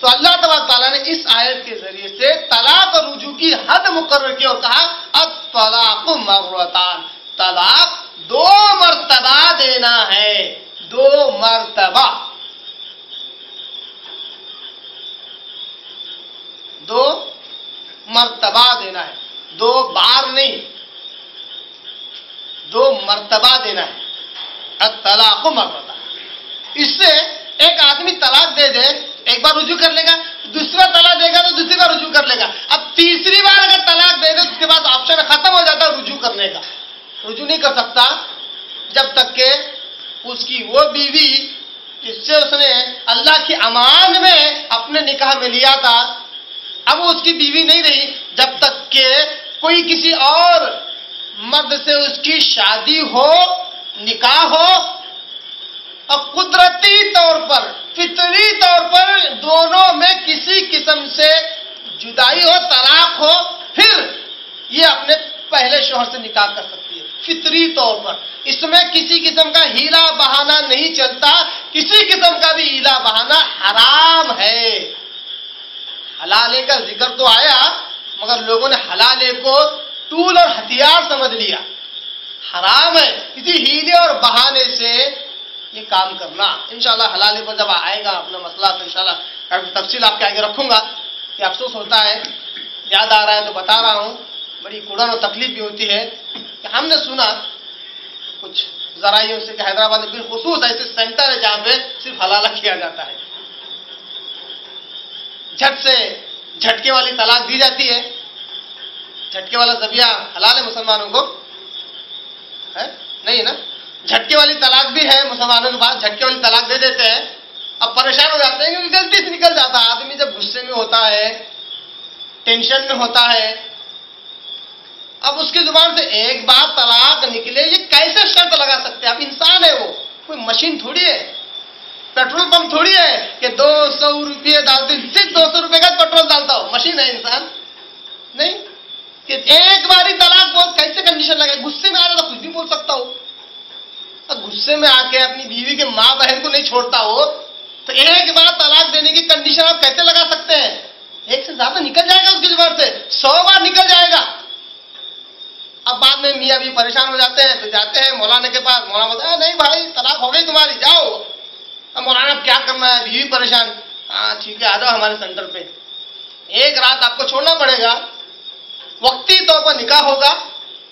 تو اللہ تبارک تعالیٰ نے اس آیت کے ذریعے سے طلاق اور رجوع کی حد مقرر کی اور کہا الطلاق مرتان، طلاق 2 مرتبہ دینا ہے، 2 مرتبہ، 2 مرتبہ دینا ہے، 2 بار نہیں، 2 مرتبہ دینا ہے. الطلاق مرتان. اس سے ایک آدمی طلاق دے دے، ایک بار رجوع کر لے گا، دوسرا طلاق دے گا تو دوسری بار رجوع کر لے گا. اب تیسری بار اگر طلاق دے دے اس کے بعد آپشن ختم ہو جاتا ہے رجوع کرنے کا. رجوع نہیں کر سکتا جب تک کہ اس کی وہ بیوی جس سے اس نے اللہ کی امان میں اپنے نکاح میں لیا تھا اب وہ اس کی بیوی نہیں رہی، جب تک کہ کوئی کسی اور مرد سے اس کی شادی ہو، نکاح ہو، اور قدرتی طور پر، فطری طور پر دونوں میں کسی قسم سے جدائی ہو، طلاق ہو، پھر یہ اپنے پہلے شوہر سے نکاح کر سکتی ہے فطری طور پر. اس میں کسی قسم کا ہیلا بہانہ نہیں چلتا، کسی قسم کا بھی ہیلا بہانہ حرام ہے. حلالے کا ذکر تو آیا مگر لوگوں نے حلالے کو ٹول اور ہتھیار سمجھ لیا. حرام ہے کسی ہیلے اور بہانے سے یہ کام کرنا. انشاءاللہ حلالے پر جب آئے گا اپنا مسئلہ تو انشاءاللہ تفصیل آپ کے آگے رکھوں گا. کہ افسوس ہوتا ہے، یاد آ رہا ہے تو بتا رہا ہوں، بڑی کڑن اور تکلیف بھی ہوتی ہے کہ ہم نے سنا کچھ ذرائعوں سے کہ حیدرآباد میں بالخصوص ایسے سینٹر ہے جہاں پہ صرف حلالہ کیا جاتا ہے. جھٹ سے جھٹکے والی طلاق دی جاتی ہے. جھٹکے والا ذبیحہ حلال ہے مسلمانوں کو؟ ہے نہیں نا؟ جھٹکے والی طلاق بھی ہے مسلمانوں کے پاس، جھٹکے والی طلاق دے دیتے ہیں. اب پریشان ہو جاتے ہیں کیونکہ غلطی سے نکل جاتا ہے. آدمی جب غصے میں ہوتا ہے، ٹینشن میں ہوتا ہے، اب اس کی زبان سے ایک بار طلاق نکلے، یہ کیسے شرط لگا سکتے ہیں؟ اب انسان ہے، وہ کوئی مشین تھوڑی ہے، پیٹرول پمپ تھوڑی ہے کہ 200 روپئے ڈالتے، صرف 200 روپئے کا پیٹرول ڈالتا ہو. مشین ہے انسان نہیں کہ ایک باری طلاق بہت کیسے کنڈیشن لگے. غصے میں آ رہا تو کچھ بھی بول سکتا ہو. غصے میں آ کے اپنی بیوی کے ماں بہن کو نہیں چھوڑتا ہو تو ایک بار طلاق دینے کی کنڈیشن آپ کیسے لگا سکتے ہیں؟ ایک سے زیادہ نکل جائے گا اس کی زبان سے، 100 بار نکل جائے گا. اب بعد میں میاں بھی پریشان ہو جاتے ہیں تو جاتے ہیں مولانا کے پاس. مولانا بولتا ہے نہیں بھائی طلاق ہو گئی تمہاری، جاؤ. اب مولانا اب کیا کرنا ہے؟ بیوی پریشان. ہاں ٹھیک ہے، آ جاؤ ہمارے سینٹر پہ، ایک رات آپ کو چھوڑنا پڑے گا، وقتی طور پر نکاح ہوگا،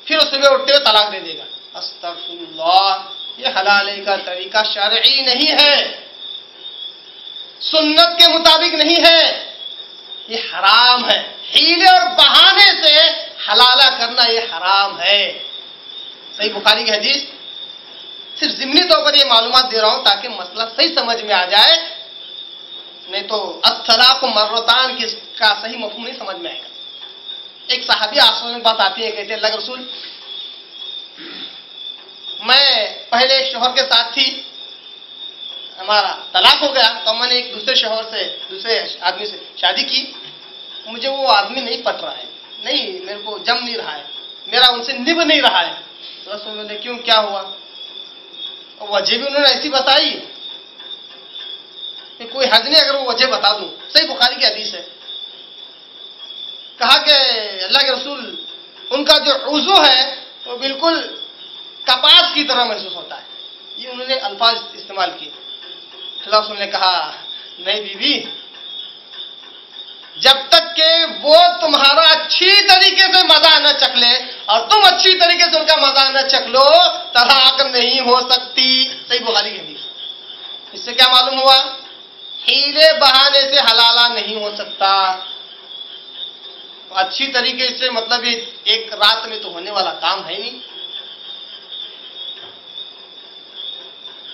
پھر اس صبح اٹھتے ہوئے طلاق دے دے گا. استغفر اللہ، یہ حلالے کا طریقہ شرعی نہیں ہے، سنت کے مطابق نہیں ہے، یہ حرام ہے. ہیلے اور بہانے سے حلالہ کرنا یہ حرام ہے. صحیح بخاری کی حدیث. صرف ضمنی طور پر یہ معلومات دے رہا ہوں تاکہ مسئلہ صحیح سمجھ میں آ جائے، نہیں تو الطلاق مرتان کا صحیح مفہوم نہیں سمجھ میں آئے گا. ایک صحابی آسمان کے پاس آتی ہے، کہتے ہیں اللہ کے رسول، میں پہلے ایک شوہر کے ساتھ تھی، ہمارا طلاق ہو گیا تو میں نے ایک دوسرے شوہر سے، دوسرے آدمی سے شادی کی. مجھے وہ آدمی نہیں پٹ رہا ہے، نہیں میرے کو جم نہیں رہا ہے، میرا ان سے نبھ نہیں رہا ہے. رسول نے کیوں، کیا ہوا؟ وجہ بھی انہوں نے ایسی بتائی کہ کوئی حج نہیں اگر وہ وجہ بتا دوں. صحیح بخاری کی حدیث ہے. کہا کہ اللہ کے رسول ان کا جو عضو ہے وہ بالکل کپاس کی طرح محسوس ہوتا ہے. یہ انہوں نے الفاظ استعمال کیے. اللہ رسول نے کہا نہیں بیوی، جب تک کہ وہ تمہارا اچھی طریقے سے مزہ نہ چکھ لے اور تم اچھی طریقے سے ان کا مزہ نہ چکھ لو، طلاق نہیں ہو سکتی. صحیح بخاری کی حدیث. اس سے کیا معلوم ہوا؟ ہیلے بہانے سے حلالہ نہیں ہو سکتا. اچھی طریقے سے مطلب یہ ایک رات میں تو ہونے والا کام ہے نہیں.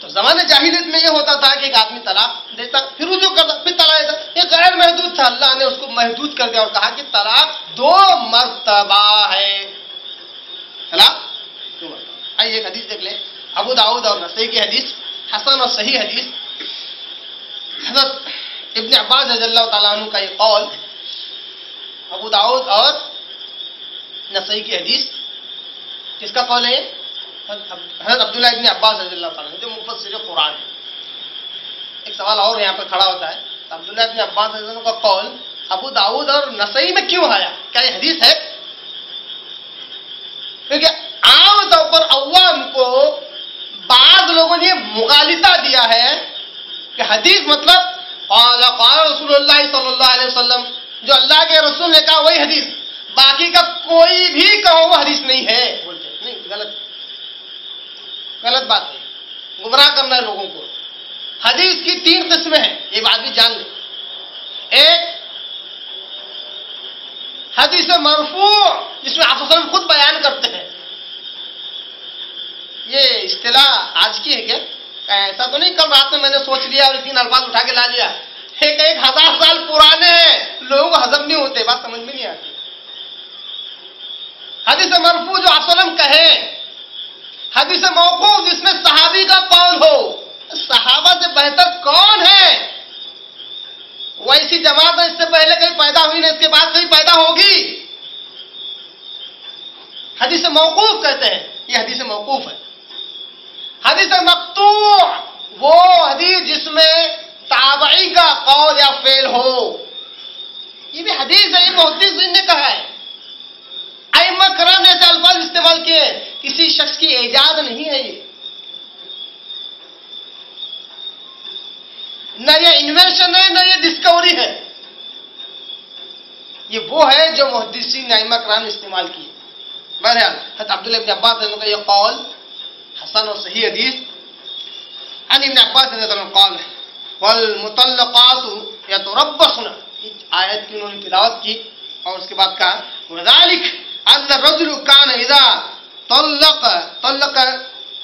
تو زمانے جاہلیت میں یہ ہوتا تھا کہ ایک آدمی طلاق دیتا، پھر رجوع کرتا، پھر طلاق دیتا. یہ غیر محدود تھا. اللہ نے اس کو محدود کر دیا اور کہا کہ طلاق 2 مرتبہ ہے. طلاق 2 مرتبہ. آئیے ایک حدیث دیکھ لیں، ابو داؤد اور نسائی کی حدیث، حسن اور صحیح حدیث. حضرت ابن عباس رضی اللہ تعالیٰ عنہ کا یہ قول، ابو داؤد اور نسائی کی حدیث. کس کا قول ہے؟ حضرت عبداللہ ابن عباس رضی اللہ تعالیٰ عنہ جو مفسر قرآن ہے. ایک سوال اور یہاں پر کھڑا ہوتا ہے، عبداللہ ابن عباس رضی اللہ عنہ کا قول ابو داؤد اور نسائی میں کیوں آیا؟ کیا یہ حدیث ہے؟ کیونکہ عام طور پر عوام کو بعض لوگوں نے مغالطہ دیا ہے کہ حدیث مطلب قال رسول اللہ صلی اللہ علیہ وسلم، جو اللہ کے رسول نے کہا وہی حدیث، باقی کا کوئی بھی کہو وہ حدیث نہیں ہے. بولتے نہیں، غلط بات ہے، گمراہ کرنا ہے لوگوں کو. حدیث کی 3 قسمیں ہیں، یہ بات بھی جان لیں. ایک حدیث مرفوع جس میں آپ صلی اللہ علیہ وسلم خود بیان کرتے ہیں. یہ اصطلاح آج کی ہے کیا؟ ایسا تو نہیں کل رات میں نے سوچ لیا اور 3 الفاظ اٹھا کے لا لیا. ایک 1000 سال پرانے ہیں، لوگوں کو ہضم نہیں ہوتے، بات سمجھ میں نہیں آتی. حدیث مرفوع جو آپ صلی اللہ علیہ وسلم کہیں، حدیث موقوف جس میں صحابی کا قول ہو. صحابہ سے بہتر کون ہے؟ ویسی جماعت اس سے پہلے کہیں پیدا ہوئی نہیں، اس کے بعد کہیں پیدا ہوگی. حدیث موقوف کہتے ہیں، یہ حدیث موقوف ہے. حدیث مقطوع وہ حدیث جس میں تابعی کا قول یا فعل ہو، یہ بھی حدیث ہے، یہ محدث نے کہا ہے. ائمہ کرام نے ایسے الفاظ استعمال کیے، کسی شخص کی ایجاد نہیں ہے. یہ نہ یہ انویشن ہے نہ یہ ڈسکوری ہے، یہ وہ ہے جو محدثین ائمہ کرام نے استعمال کیے. بہرحال حضرت عبداللہ ابن عباس رضی اللہ عنہ کا یہ قول حسن اور صحیح حدیث. عن ابن عباس رضی اللہ عنہ قال والمطلقات يتربصن، آیت کی انہوں نے تلاوت کی اور اس کے بعد کہا وذلك ان الرجل كان اذا طلق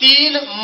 3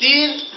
3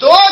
2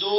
2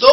2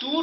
2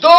2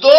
2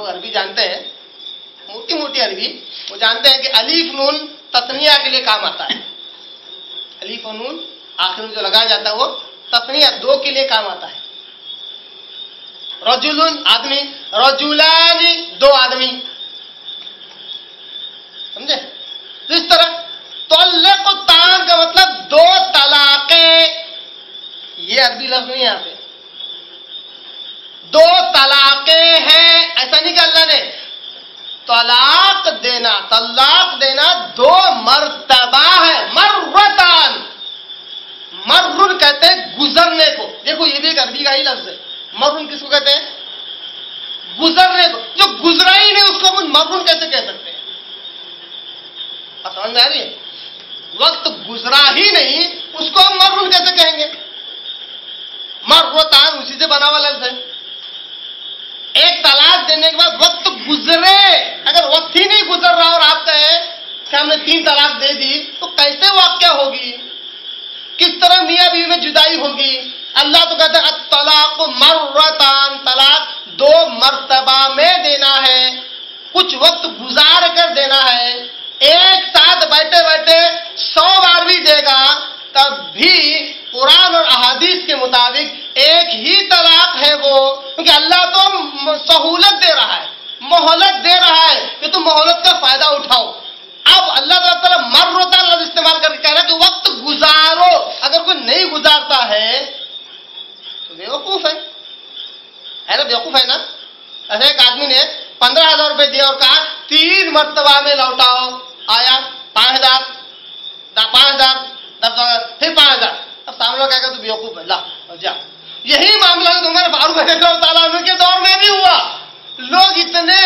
لوگ عربی جانتے ہیں، موٹی موٹی عربی، وہ جانتے ہیں کہ الف نون تثنیہ کے لیے کام آتا ہے. الف اور نون آخر میں جو لگایا جاتا ہے وہ تثنیہ دو کے لیے کام آتا ہے. رجل آدمی، رجلان دو آدمی، سمجھے؟ تو اس طرح طلقتان کا مطلب دو طلاقیں، یہ عربی لفظ نہیں ہے یہاں پہ. دو طلاقیں ہیں، ایسا نہیں کہ اللہ نے طلاق دینا دو مرتبہ ہے. مرتان، مرن کہتے ہیں گزرنے کو. دیکھو یہ بھی ایک عربی کا ہی لفظ ہے. مرن کس کو کہتے ہیں؟ گزرنے کو. جو گزرا ہی نہیں اس کو ہم مرن کیسے کہہ سکتے ہیں؟ سمجھ میں آ رہی ہے؟ وقت گزرا ہی نہیں اس کو ہم مرن کیسے کہیں گے؟ مرتان اسی سے بنا ہوا لفظ ہے. ایک طلاق دینے کے بعد وقت گزرے، اگر وقت ہی نہیں گزر رہا اور آپ کہیں کہ ہم نے 3 طلاق دے دی تو کیسے واقعہ ہوگی؟ کس طرح میاں بیوی میں جدائی ہوگی؟ اللہ تو کہتا ہے الطلاق مرتان، طلاق 2 مرتبہ میں دینا ہے، کچھ وقت گزار کر دینا ہے. ایک ساتھ بیٹھے بیٹھے 100 بار بھی دے گا تب بھی قرآن اور احادیث کے مطابق ایک ہی طلاق ہے وہ، کیونکہ اللہ تو سہولت دے رہا ہے، مہلت دے رہا ہے کہ تم مہلت کا فائدہ اٹھاؤ. اب اللہ تعالیٰ مرتان لفظ استعمال کر کے کہہ رہا ہے کہ وقت گزارو. اگر کوئی نہیں گزارتا ہے تو بیوقوف ہے نا؟ بیوقوف ہے نا؟ ایسے ایک آدمی نے 15,000 روپے دیا اور کہا 3 مرتبہ میں لوٹاؤ. آیا 5,000، 5,000، پھر 5,000. اب سامنے کہے گا تو بیوقوف ہے، لا جا. یہی معاملہ عمر فاروق رضی اللہ تعالیٰ عنہ کے دور میں بھی ہوا. لوگ اتنے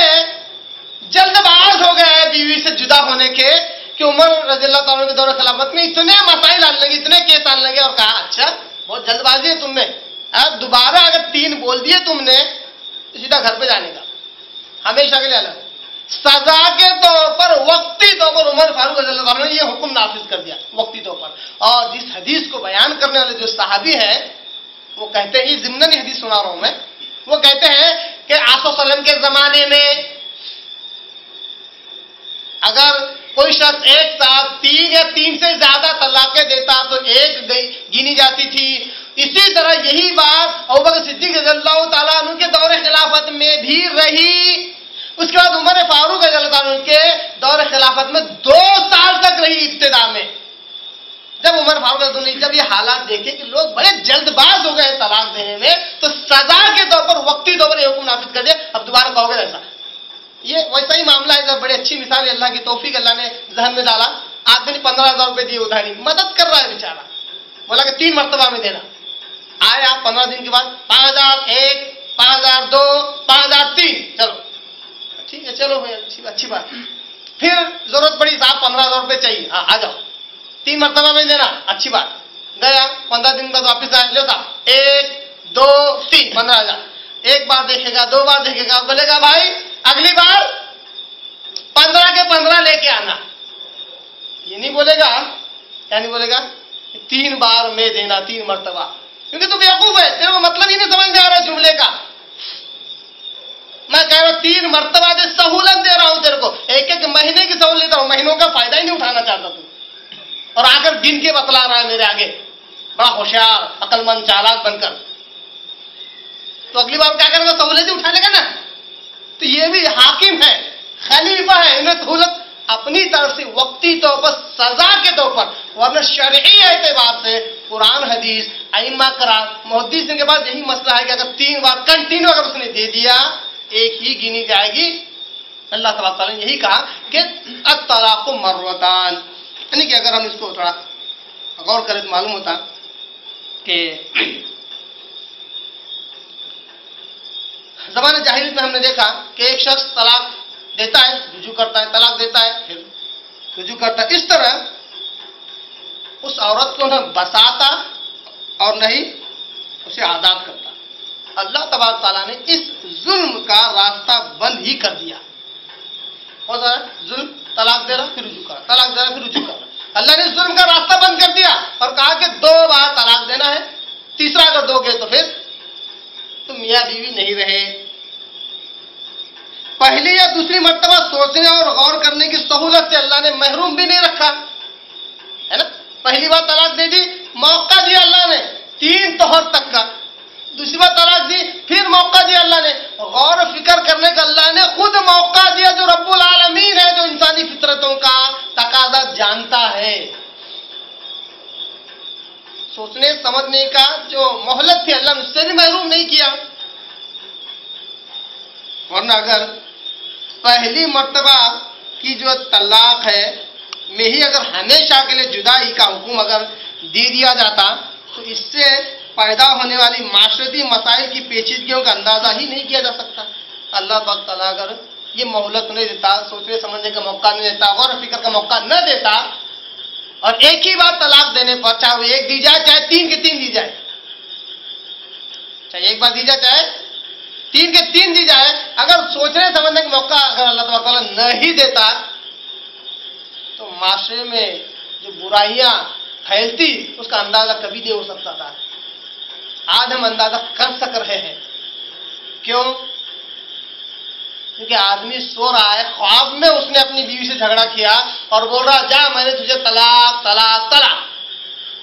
جلد باز ہو گئے بیوی سے جدا ہونے کے کہ عمر رضی اللہ تعالیٰ عنہ کے دور خلافت میں اتنے مسائل آنے لگے، اتنے کیس آنے لگے، اور کہا اچھا بہت جلد بازی ہے تم میں، اب دوبارہ اگر 3 بول دیے تم نے تو سیدھا گھر پہ جانے کا، ہمیشہ کے لیے الگ. سزا کے طور پر وقتی طور پر عمر فاروق رضی اللہ عنہ نے یہ حکم نافذ کر دیا وقتی طور پر. اور جس حدیث کو بیان کرنے والے جو صحابی ہیں وہ کہتے ہیں، ضمن حدیث سنا رہا ہوں میں، وہ کہتے ہیں کہ آپ صلی اللہ علیہ وسلم کے زمانے میں اگر کوئی شخص ایک ساتھ 3 یا 3 سے زیادہ طلاقیں دیتا تو ایک گنی جاتی تھی. اسی طرح یہی بات ابوبکر صدیق رضی اللہ تعالیٰ عنہ کے دور خلافت میں بھی رہی. اس کے بعد عمر فاروق رضی اللہ عنہ کے دور خلافت میں 2 سال تک رہی. ابتدا میں جب عمر فاروق رضی اللہ عنہ نے جب یہ حالات دیکھے کہ لوگ بڑے جلد باز ہو گئے طلاق دینے میں، تو سزا کے طور پر وقتی طور پر یہ حکم نافذ کر دیا. اب دوبارہ کہو گے ایسا، یہ ویسا ہی معاملہ ہے. جب بڑی اچھی مثال ہے، اللہ کی توفیق اللہ نے ذہن میں ڈالا. آدمی نے 15,000 روپے دیے ادھاری، مدد کر رہا ہے بیچارہ، بولا کہ 3 مرتبہ میں دینا. آئے آپ 15 دن کے بعد 5,001، 5,002، 5,003، چلو ٹھیک ہے، چلو بھائی اچھی بات. پھر ضرورت پڑی صاحب 15,000 روپے چاہیے، ہاں آ جاؤ 3 مرتبہ میں دینا، اچھی بات. گیا 15 دن بعد واپس آیا، لو صاحب 1، 2، 3، 15,000. ایک بار دیکھے گا، 2 بار دیکھے گا، بولے گا بھائی اگلی بار 15 کے 15 لے کے آنا. یہ نہیں بولے گا، کیا نہیں بولے گا؟ 3 بار میں دینا، 3 مرتبہ. کیونکہ تو بیوقوف ہے، تیرے کو مطلب ہی نہیں سمجھ میں آ رہا جملے کا. میں کہہ رہا ہوں 3 مرتبہ دے، سہولت دے رہا ہوں تیرے کو. ایک مہینے کی سہولت دے رہا ہوں، مہینوں کا فائدہ ہی نہیں اٹھانا چاہتا تو، اور آ کر گن کے بتلا رہا ہے میرے آگے بڑا ہوشیار، عقل مند، چالاک بن کر. تو اگلی بار کیا کرے گا؟ سہولت ہی اٹھا لے گا نا. تو یہ بھی حاکم ہے، خلیفہ ہے، انہیں سہولت اپنی طرف سے وقتی طور پر سزا کے طور پر، ورنہ شرعی اعتبار سے قرآن حدیث ائمہ کرام محدثین کے بعد یہی مسئلہ ہے کہ اگر 3 بار کنٹینیو اگر اس نے دے دیا ایک ہی گنی جائے گی. اللہ تبارک تعالیٰ نے یہی کہا کہ الطلاق مرتان، یعنی کہ اگر ہم اس کو تھوڑا غور کریں تو معلوم ہوتا کہ زمانہ جاہلیت میں ہم نے دیکھا کہ ایک شخص طلاق دیتا ہے، رجوع کرتا ہے، طلاق دیتا ہے، پھر رجوع کرتا ہے. اس طرح اس عورت کو نہ بساتا اور نہ ہی اسے آزاد کرتا. اللہ تبارک تعالیٰ نے اس ظلم کا راستہ بند ہی کر دیا. ہوتا ہے ظلم، طلاق دے رہا پھر رجوع کر رہا، طلاق دے رہا پھر رجوع کر رہا. اللہ نے ظلم کا راستہ بند کر دیا اور کہا کہ 2 بار طلاق دینا ہے، تیسرا اگر دو گے تو پھر تم میاں بیوی نہیں رہے. پہلی یا دوسری مرتبہ سوچنے اور غور کرنے کی سہولت سے اللہ نے محروم بھی نہیں رکھا ہے نا. پہلی بار طلاق دے دی، موقع دیا اللہ نے 3 طہر تک کا. دوسری بار طلاق دی، پھر موقع دیا اللہ نے غور و فکر کرنے کا. اللہ نے خود موقع دیا جو رب العالمین ہے، جو انسانی فطرتوں کا تقاضا جانتا ہے. سوچنے سمجھنے کا جو مہلت تھی اللہ نے اس سے بھی محروم نہیں کیا. ورنہ اگر پہلی مرتبہ کی جو طلاق ہے میں ہی اگر ہمیشہ کے لیے جدائی کا حکم اگر دے دیا جاتا تو اس سے پیدا ہونے والی معاشرتی مسائل کی پیچیدگیوں کا اندازہ ہی نہیں کیا جا سکتا. اللہ پاک تعالیٰ اگر یہ مہلت نہیں دیتا، سوچنے سمجھنے کا موقع نہیں دیتا، غور و فکر کا موقع نہ دیتا، اور ایک ہی بار طلاق دینے پر چاہے وہ 1 دی جائے چاہے 3 کی 3 دی جائے، چاہے ایک بار دی جائے چاہے 3 کے 3 دی جائے، اگر سوچنے سمجھنے کا موقع اگر اللہ تعالیٰ نہیں دیتا تو معاشرے میں جو برائیاں پھیلتی اس کا اندازہ کبھی نہیں ہو سکتا تھا. آج ہم اندازہ کر سک رہے ہیں. کیوں؟ کیونکہ آدمی سو رہا ہے، خواب میں اس نے اپنی بیوی سے جھگڑا کیا اور بول رہا جا میں نے تجھے طلاق طلاق طلاق.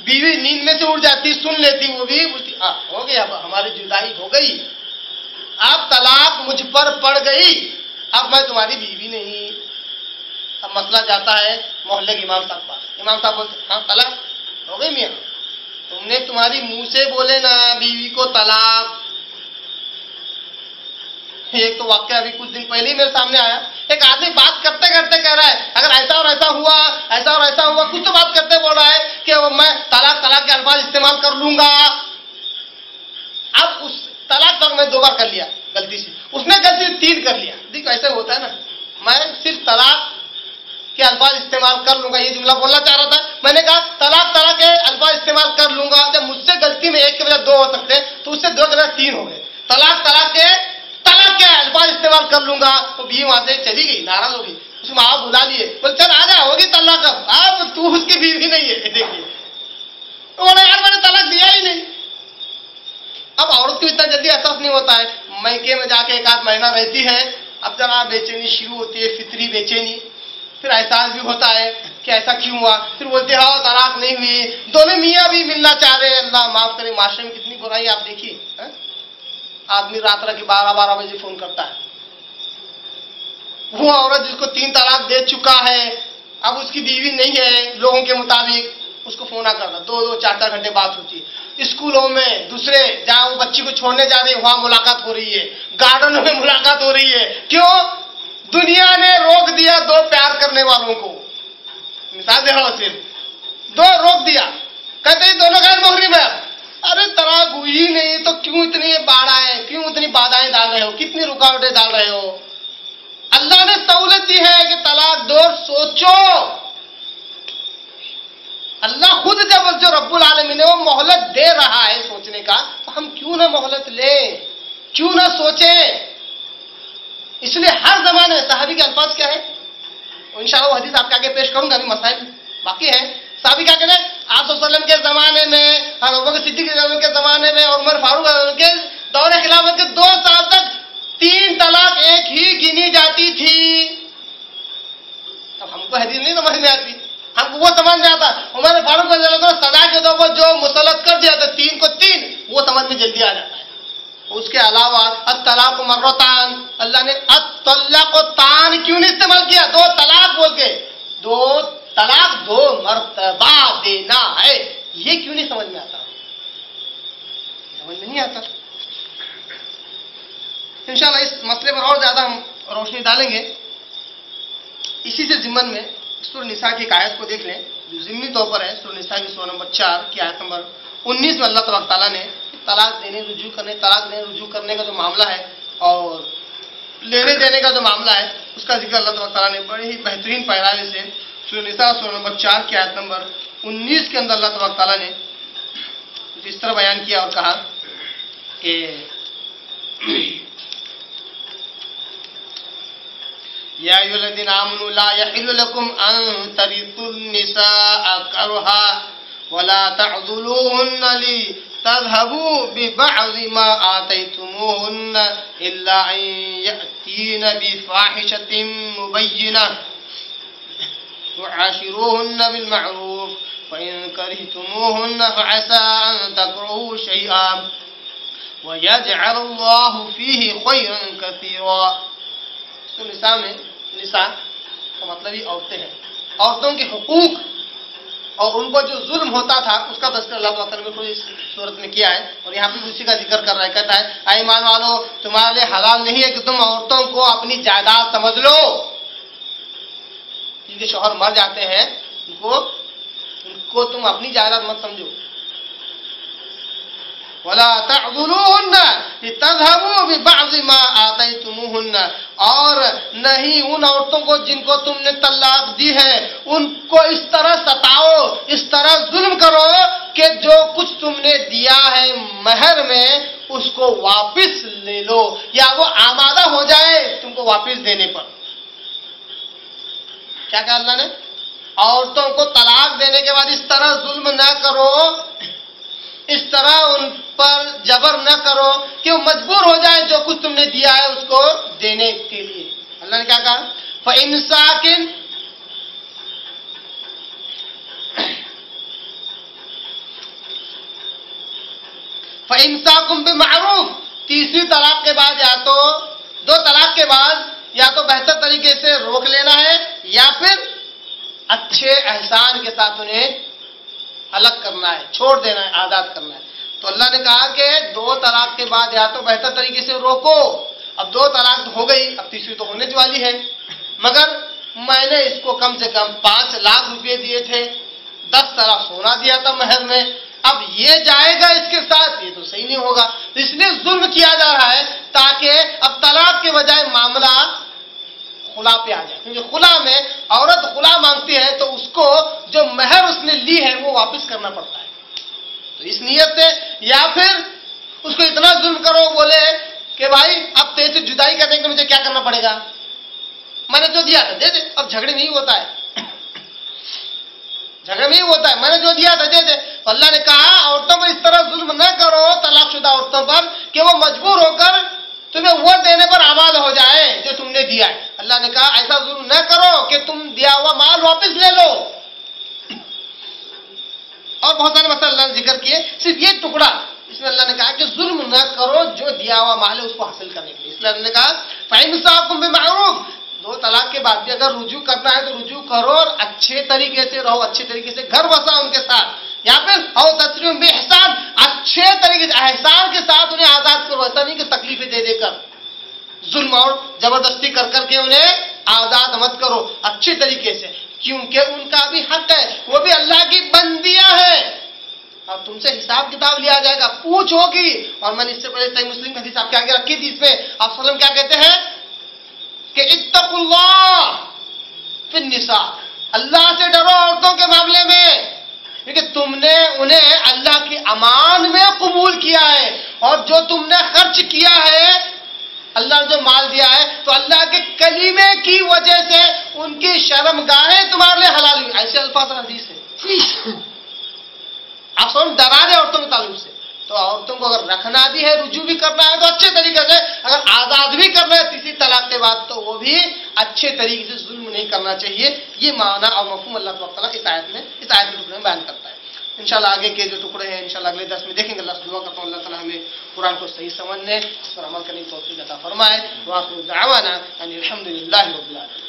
بیوی نیند میں سے اٹھ جاتی، سن لیتی، وہ بھی بولتی ہو گئی، اب ہماری جدائی ہو گئی، اب طلاق مجھ پر پڑ گئی، اب میں تمہاری بیوی نہیں. اب مسئلہ جاتا ہے محلے کے امام صاحب پاس. امام صاحب بولتے ہاں طلاق ہو گئی میاں، تم نے تمہاری منہ سے بولے نا بیوی کو طلاق. ایک تو واقعہ ابھی کچھ دن پہلے ہی میرے سامنے آیا. ایک آدمی بات کرتے کرتے کہہ رہا ہے اگر ایسا اور ایسا ہوا، ایسا اور ایسا ہوا، کچھ تو بات کرتے بول رہا ہے کہ میں طلاق طلاق کے الفاظ استعمال کر لوں گا. اب اس طلاق پر میں 2 بار کر لیا غلطی سے، اس نے غلطی سے 3 کر لیا. دیکھو ایسا ہوتا ہے نا، میں صرف طلاق کے الفاظ استعمال کر لوں گا یہ جملہ بولنا چاہ رہا تھا. میں نے کہا طلاق طلاق کے الفاظ استعمال کر لوں گا. جب مجھ سے غلطی میں 1 کے بجائے 2 ہو سکتے تو اس سے 2 کے بجائے 3 ہو گئے. طلاق طلاق کے الفاظ استعمال کر لوں گا. تو بیوی وہاں سے چلی گئی، ناراض ہو گئی. اس میں آپ بلا لیے، بول چل آ جا، ہوگی طلاق. اب تو اس کی بیوی نہیں ہے. دیکھیے بولے یار میں نے طلاق دیا ہی نہیں. اب عورت کو اتنا جلدی احساس نہیں ہوتا ہے. میکے میں جا کے 1 مہینہ رہتی ہے، اب جب بے چینی شروع ہوتی ہے، فطری بے چینی، پھر احساس بھی ہوتا ہے کہ ایسا کیوں ہوا. پھر بولتے ہاں طلاق نہیں ہوئی، دونوں میاں بھی ملنا چاہ رہے ہیں. اللہ معاف کرے، معاشرے میں کتنی برائی آپ دیکھیے. آدمی رات کے 12 بجے فون کرتا ہے. وہ عورت جس کو 3 طلاق دے چکا ہے، اب اس کی بیوی نہیں ہے لوگوں کے مطابق، اس کو فون نہ کرتا. 2 4 گھنٹے بات ہوتی ہے. اسکولوں میں دوسرے جہاں وہ بچی کو چھوڑنے جا رہی ہے وہاں ملاقات ہو رہی ہے، گارڈنوں میں ملاقات ہو رہی ہے. کیوں؟ دنیا نے روک دیا 2 پیار کرنے والوں کو. مثال دے رہا ہوں، صرف 2 روک دیا، کہتے ہیں دونوں غیر محرم ہے. ارے طلاق ہوئی نہیں تو کیوں اتنی باڑائیں، کیوں اتنی بادائیں ڈال رہے ہو، کتنی رکاوٹیں ڈال رہے ہو؟ اللہ نے سہولت دی ہے کہ طلاق دو، سوچو. اللہ خود جب جو رب العالمین نے وہ مہلت دے رہا ہے سوچنے کا، تو ہم کیوں نہ مہلت لیں، کیوں نہ سوچیں. اس لیے ہر زمانے میں صحابی کے الفاظ کیا ہے، انشاءاللہ وہ حدیث آپ کے آگے پیش کروں گا، ابھی مسائل باقی ہیں. صحابی کیا کہتے ہیں، آپ صلی اللہ علیہ وسلم کے زمانے میں، ابوبکر صدیق کے زمانے میں اور عمر فاروق کے دور خلافت کے 2 سال تک 3 طلاق ایک ہی گنی جاتی تھی. اب ہم کو حدیث نہیں سمجھ میں آتی، ہم کو وہ سمجھ میں آتا. عمر فاروق کو سزا کے طور پر جو مسلط کر دیا تھا 3 کو 3، وہ سمجھ میں جلدی آ جاتا ہے. اس کے علاوہ الطلاق مرتان، اللہ نے الطلاق تان کیوں نہیں استعمال کیا؟ 2 طلاق بول کے، 2 طلاق 2 مرتبہ دینا ہے، یہ کیوں نہیں سمجھ میں آتا؟ سمجھ میں نہیں آتا. انشاءاللہ اس مسئلے پر اور زیادہ ہم روشنی ڈالیں گے. اسی سے ضمن میں سورہ نساء کی ایک آیت کو دیکھ لیں جو ضمنی طور پر ہے. سورہ نساء کی سورہ نمبر 4 کی آیت نمبر 19 میں اللہ تبارک تعالیٰ نے طلاق دینے رجوع کرنے کا جو معاملہ ہے اور لینے دینے کا جو معاملہ ہے اس کا ذکر اللہ تبارک تعالیٰ نے بڑے ہی بہترین پیرائے سے سورہ نساء سورہ نمبر 4 کی آیت نمبر 19 کے اندر اللہ تبارک تعالیٰ نے اس طرح بیان کیا اور کہا کہ یا ایھا الذین آمنوا لا یحل لکم ان ترثوا النساء کرها ولا تعضلوهن لتذهبوا ببعض ما آتيتموهن إلا أن يأتين يأتين بفاحشة مبينة وعاشروهن بالمعروف فإن كرهتموهن فعسى أن تكرهوا شيئا ويجعل الله فيه خيرا كثيرا. تو نساء میں نساء کا مطلب ہی عورتیں ہیں. عورتوں کے حقوق اور ان کو جو ظلم ہوتا تھا اس کا تذکرہ اللہ تعالیٰ نے اس صورت میں کیا ہے اور یہاں پہ اسی کا ذکر کر رہا ہے. کہتا ہے اے ایمان والو تمہارے لیے حلال نہیں ہے کہ تم عورتوں کو اپنی جائیداد سمجھ لو. جن کے شوہر مر جاتے ہیں ان کو تم اپنی جائیداد مت سمجھو. وَلَا تَعْضُلُوهُنَّ لِتَذْهَبُوا بِبَعْضِ مَا آتَيْتُمُوهُنَّ اور نہیں ان عورتوں کو جن کو تم نے طلاق دی ہے ان کو اس طرح ستاؤ اس طرح ظلم کرو کہ جو کچھ تم نے دیا ہے مہر میں اس کو واپس لے لو یا وہ آمادہ ہو جائے تم کو واپس دینے پر. کیا کہا اللہ نے؟ عورتوں کو طلاق دینے کے بعد اس طرح ظلم نہ کرو اس طرح ان پر جبر نہ کرو کہ وہ مجبور ہو جائے جو کچھ تم نے دیا ہے اس کو دینے کے لیے. اللہ نے کیا کہا؟ فَإِمْسَاكٌ بِمَعْرُوفٍ تیسری طلاق کے بعد یا تو دو طلاق کے بعد یا تو بہتر طریقے سے روک لینا ہے یا پھر اچھے احسان کے ساتھ انہیں الگ کرنا ہے چھوڑ دینا ہے آزاد کرنا ہے. تو اللہ نے کہا کہ دو طلاق کے بعد یا تو بہتر طریقے سے روکو. اب دو طلاق ہو گئی اب تیسری تو ہونے والی ہے مگر میں نے اس کو کم سے کم 5 لاکھ روپے دیے تھے 10 طرح سونا دیا تھا مہر میں اب یہ جائے گا اس کے ساتھ یہ تو صحیح نہیں ہوگا. اس لیے ظلم کیا جا رہا ہے تاکہ اب طلاق کے بجائے معاملہ خلا پہ آ جائے کیونکہ خلا میں عورت خلا مانگتی ہے تو اس کو جو مہر اس نے لی ہے وہ واپس کرنا پڑتا ہے. تو اس نیت سے یا پھر اس کو اتنا ظلم کرو بولے کہ بھائی اب تیرے سے جدائی کرنے کے مجھے کیا کرنا پڑے گا میں نے جو دیا تھا دے دے. اب جھگڑے نہیں ہوتا ہے جھگڑے نہیں ہوتا ہے میں نے جو دیا تھا دے دے. اللہ نے کہا عورتوں پر اس طرح ظلم نہ کرو طلاق شدہ عورتوں پر کہ وہ مجبور ہو کر تمہیں وہ دینے پر آمادہ ہو جائے جو تم نے دیا ہے. اللہ نے کہا ایسا ظلم نہ کرو کہ تم دیا ہوا مال واپس لے لو. اور بہت سارے مسئلے اللہ نے ذکر کیے صرف یہ ٹکڑا اس میں اللہ نے کہا کہ ظلم نہ کرو جو دیا ہوا مال ہے اس کو حاصل کرنے کے لیے. اس لیے اللہ نے کہا فَإِمْسَاكٌ بِمَعْرُوفٍ دو طلاق کے بعد بھی اگر رجوع کرنا ہے تو رجوع کرو اور اچھے طریقے سے رہو اچھے طریقے سے گھر بسا ان کے ساتھ یا پھر او تسریم بِإِحْسَان اچھے طریقے سے احسان کے ساتھ انہیں آزاد کرو. ایسا نہیں کہ تکلیفیں دے دے کر ظلم اور زبردستی کر کر کے انہیں آزاد مت کرو اچھے طریقے سے کیونکہ ان کا بھی حق ہے وہ بھی اللہ کی بندیاں ہیں اور تم سے حساب کتاب لیا جائے گا پوچھ ہوگی. اور میں نے اس سے پہلے صحیح مسلم حدیث آپ کے آگے رکھی تھی اس میں آپ صلی اللہ علیہ وسلم کیا کہتے ہیں کہ اتقوا اللہ فی النساء اللہ سے ڈرو عورتوں کے معاملے میں کیونکہ تم نے انہیں اللہ کی امان میں قبول کیا ہے اور جو تم نے خرچ کیا ہے اللہ نے جو مال دیا ہے تو اللہ کے کلمے کی وجہ سے ان کی شرمگاہیں تمہارے لیے حلال ہوئی. ایسے الفاظ حدیث ہے آپ سب ڈرا رہے عورتوں کے تعلق سے. تو عورتوں کو اگر رکھنا بھی ہے رجوع بھی کرنا ہے تو اچھے طریقے سے اگر آزاد بھی کرنا ہے تیسری طلاق کے بعد تو وہ بھی اچھے طریقے سے ظلم نہیں کرنا چاہیے. یہ معنی اور مفہوم اللہ تعالیٰ اس آیت کے ٹکڑے میں بیان کرتا ہے. انشاءاللہ آگے کے جو ٹکڑے ہیں انشاءاللہ اگلے درس میں دیکھیں گے. اللہ سے دعا کرتا ہوں اللہ تعالیٰ ہمیں قرآن کو صحیح سمجھنے اس پر عمل کرنے کی توفیق عطا فرمائے. وآخر دعوانا ان الحمدللہ رب العالمین.